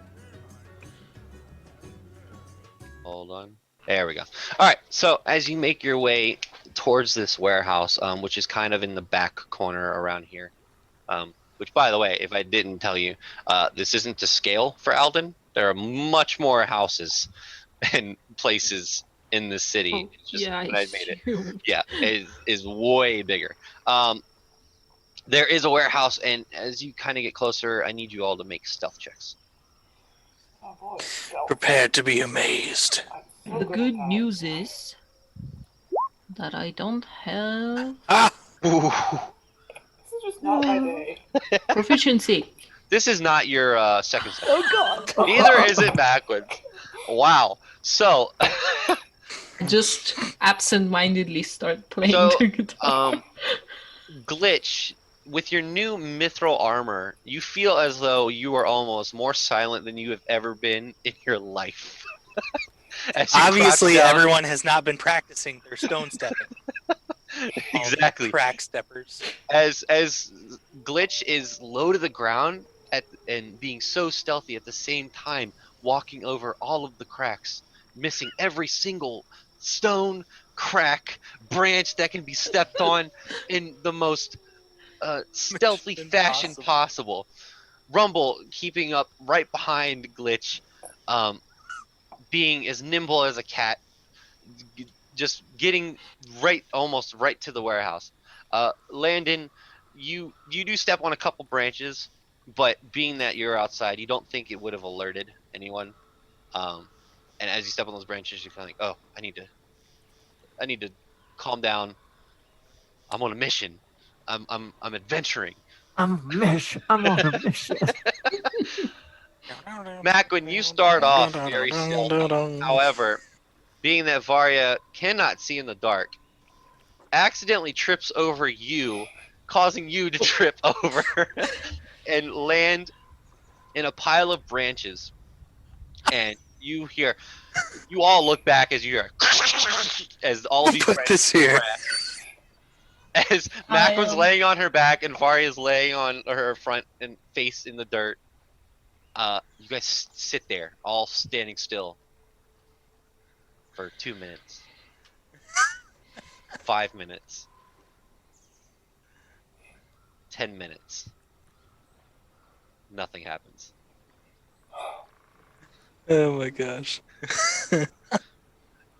Hold on. There we go. All right. So as you make your way towards this warehouse, which is kind of in the back corner around here, which, by the way, if I didn't tell you, this isn't to scale for Aeldun. There are much more houses and places in this city. Oh, It's just yeah, when I made it. huge. Yeah, it is way bigger. There is a warehouse, and as you kind of get closer, I need you all to make stealth checks. Oh boy. So, Prepared to be amazed. I'm so The at good that. news is that I don't have Ah! Ooh, This is just not my day. proficiency. this is not your second step. Oh god! Neither is it backwards. Wow. So, Just absent-mindedly start playing So, the guitar. Glitch, with your new mithril armor, you feel as though you are almost more silent than you have ever been in your life. As you Obviously, crouch down- everyone has not been practicing their stone stepping. Exactly. Crack steppers. As Glitch is low to the ground and being so stealthy at the same time, walking over all of the cracks, missing every single stone, crack, branch that can be stepped on in the most stealthy Mission fashion impossible. possible. Rumble keeping up right behind Glitch, being as nimble as a cat, just getting almost right to the warehouse. Landon, you do step on a couple branches, but being that you're outside, you don't think it would have alerted anyone. And as you step on those branches, you feel like, oh, I need to calm down, I'm on a mission. I'm adventuring. I'm on a mission. Maqwynn, you start off very stealthy. However, being that Varya cannot see in the dark, accidentally trips over you, causing you to trip over and land in a pile of branches. And you all look back as you hear as all these Put this here. as Maqwynn's laying on her back and Varya's laying on her front and face in the dirt. You guys sit there, all standing still for 2 minutes, 5 minutes, 10 minutes. Nothing happens. Oh my gosh.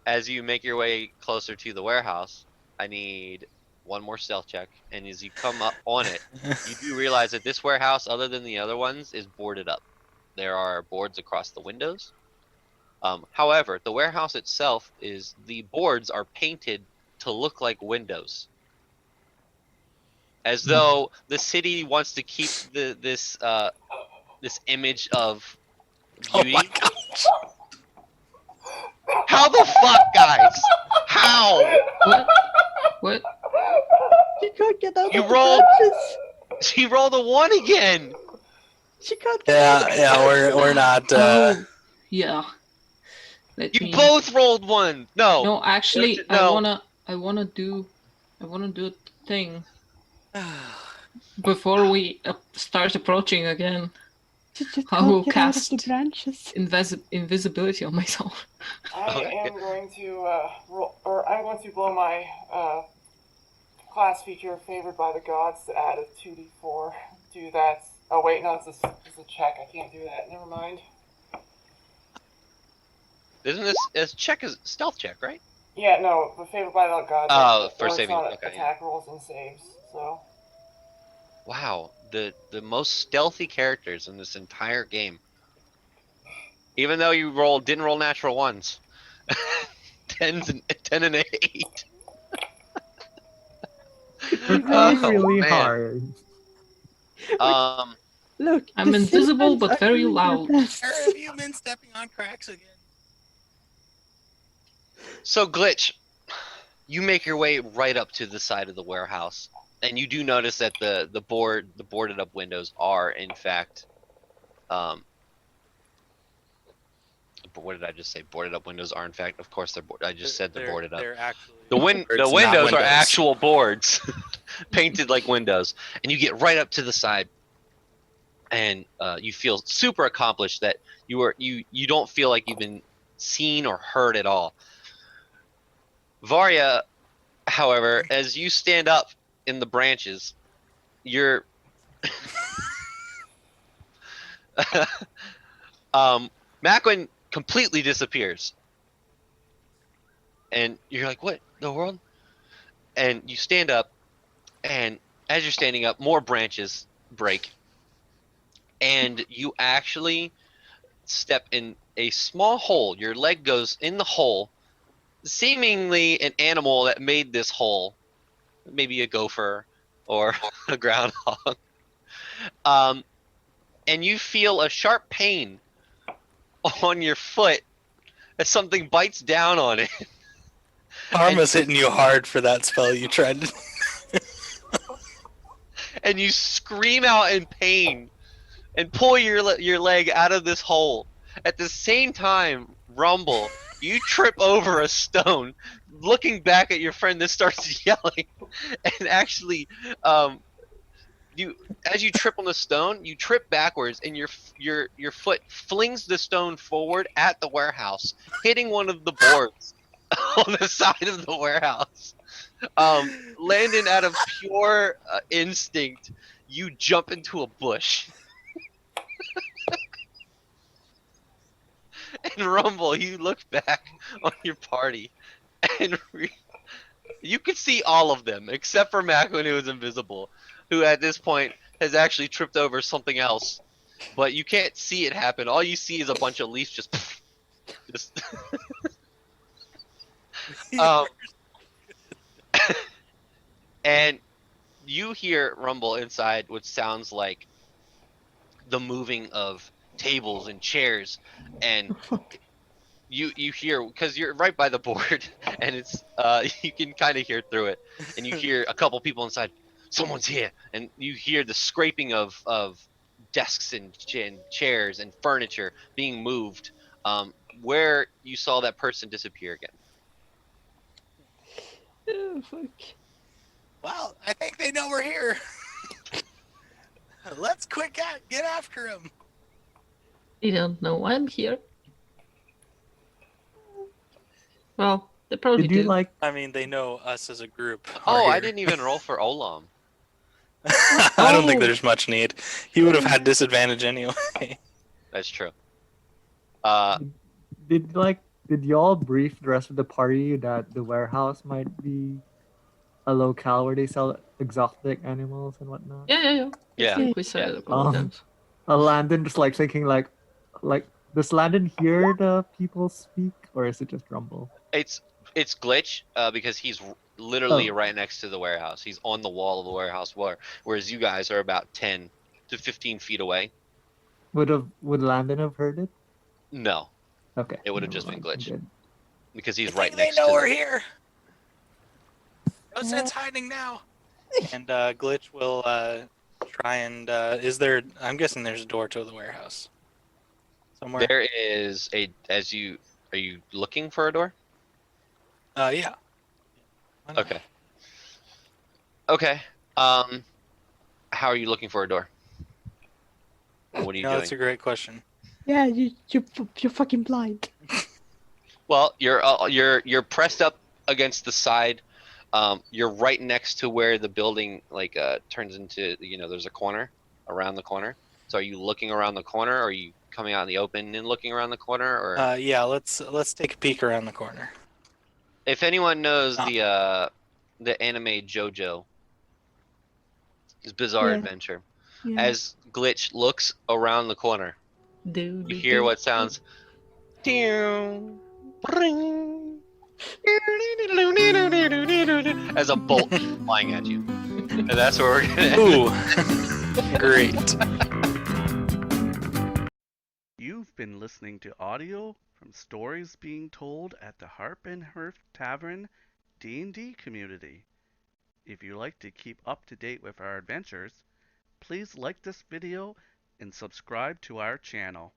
As you make your way closer to the warehouse, I need one more stealth check, and as you come up on it, you do realize that this warehouse, other than the other ones, is boarded up. There are boards across the windows. However, the warehouse itself the boards are painted to look like windows, as though the city wants to keep this image of beauty. Oh my gosh. How the fuck, guys? How? What? She can't get out You of the rolled- branches. She rolled a 1 again. She can't get out. Yeah, we're not. Oh, yeah. You both rolled 1. No, actually, No. I wanna do a thing before we start approaching again. She just I will can't get out of cast the branches. Invisibility on myself. I am going to I'm going to blow my class feature favored by the gods to add a 2d4. Do that. Oh wait, no, it's a check. I can't do that. Never mind. Isn't this a check is stealth check, right? Yeah, no, the favored by the gods. Oh, for works saving. on Okay. attack rolls and saves. So. Wow, the most stealthy characters in this entire game. Even though you didn't roll natural ones. 10 and 8. We're trying really hard. Look, I'm the invisible, Sylvans but are very doing their loud. best. Where have you been stepping on cracks again? So Glitch, you make your way right up to the side of the warehouse, and you do notice that the boarded up windows are in fact, what did I just say? Boarded up windows are in fact, of course I just said they're boarded up. They're actually The boards, not windows are windows. actual boards, painted like windows, and you get right up to the side, and you feel super accomplished that you don't feel like you've been seen or heard at all. Varya, however, as you stand up in the branches, you're Maqwynn completely disappears. And you're like, what the world? And you stand up, and as you're standing up, more branches break. And you actually step in a small hole. Your leg goes in the hole, seemingly an animal that made this hole. Maybe a gopher or a groundhog. And you feel a sharp pain on your foot as something bites down on it. Karma's hitting you hard for that spell you tried to. And you scream out in pain and pull your leg out of this hole. At the same time, Rumble, you trip over a stone. Looking back at your friend that starts yelling, and actually, as you trip on the stone, you trip backwards, and your foot flings the stone forward at the warehouse, hitting one of the boards on the side of the warehouse. Landon, out of pure instinct, you jump into a bush. And Rumble, you look back on your party, and you can see all of them except for Maqwynn, who is invisible, who at this point has actually tripped over something else, but you can't see it happen. All you see is a bunch of leaves just And you hear rumble inside, which sounds like the moving of tables and chairs, and Fuck. you hear, because you're right by the board, and it's you can kind of hear through it, and you hear a couple people inside. Someone's here, and you hear the scraping of desks and chairs and furniture being moved. Where you saw that person disappear again. Oh, fuck. Well, I think they know we're here. Let's get after him. They don't know I'm here. Well, they probably Did you do. like? I mean, they know us as a group. Oh, are I here. didn't even roll for Olam. I don't think Oh. there's much need. He would have had disadvantage anyway. That's true. Did y'all brief the rest of the party that the warehouse might be a locale where they sell exotic animals and whatnot? Yeah. I Yeah. think we said it about that. Landon just like thinking like does Landon hear the people speak or is it just rumble? It's glitch because he's literally Oh. right next to the warehouse. He's on the wall of the warehouse, whereas you guys are about 10 to 15 feet away. Would Landon have heard it? No, Okay. it would have never just been mind, glitch I'm good. because he's I right think they next know to we're the. here. No sense hiding now. And Glitch will try and is there? I'm guessing there's a door to the warehouse somewhere. There is a are you looking for a door? Yeah. Why not? Okay. Okay. How are you looking for a door? What are you No, doing? that's a great question. Yeah, you're fucking blind. Well, you're pressed up against the side. You're right next to where the building turns into. There's a corner around the corner. So are you looking around the corner, or are you coming out in the open and looking around the corner, or? Yeah. Let's take a peek around the corner. If anyone knows Oh. the anime JoJo, his Bizarre Yeah. Adventure, Yeah. as Glitch looks around the corner, you hear what sounds. As a bolt flying at you, and that's where we're gonna end. Ooh, great. You've been listening to audio from stories being told at the Harp and Herf Tavern D&D community. If you like to keep up to date with our adventures, please like this video and subscribe to our channel.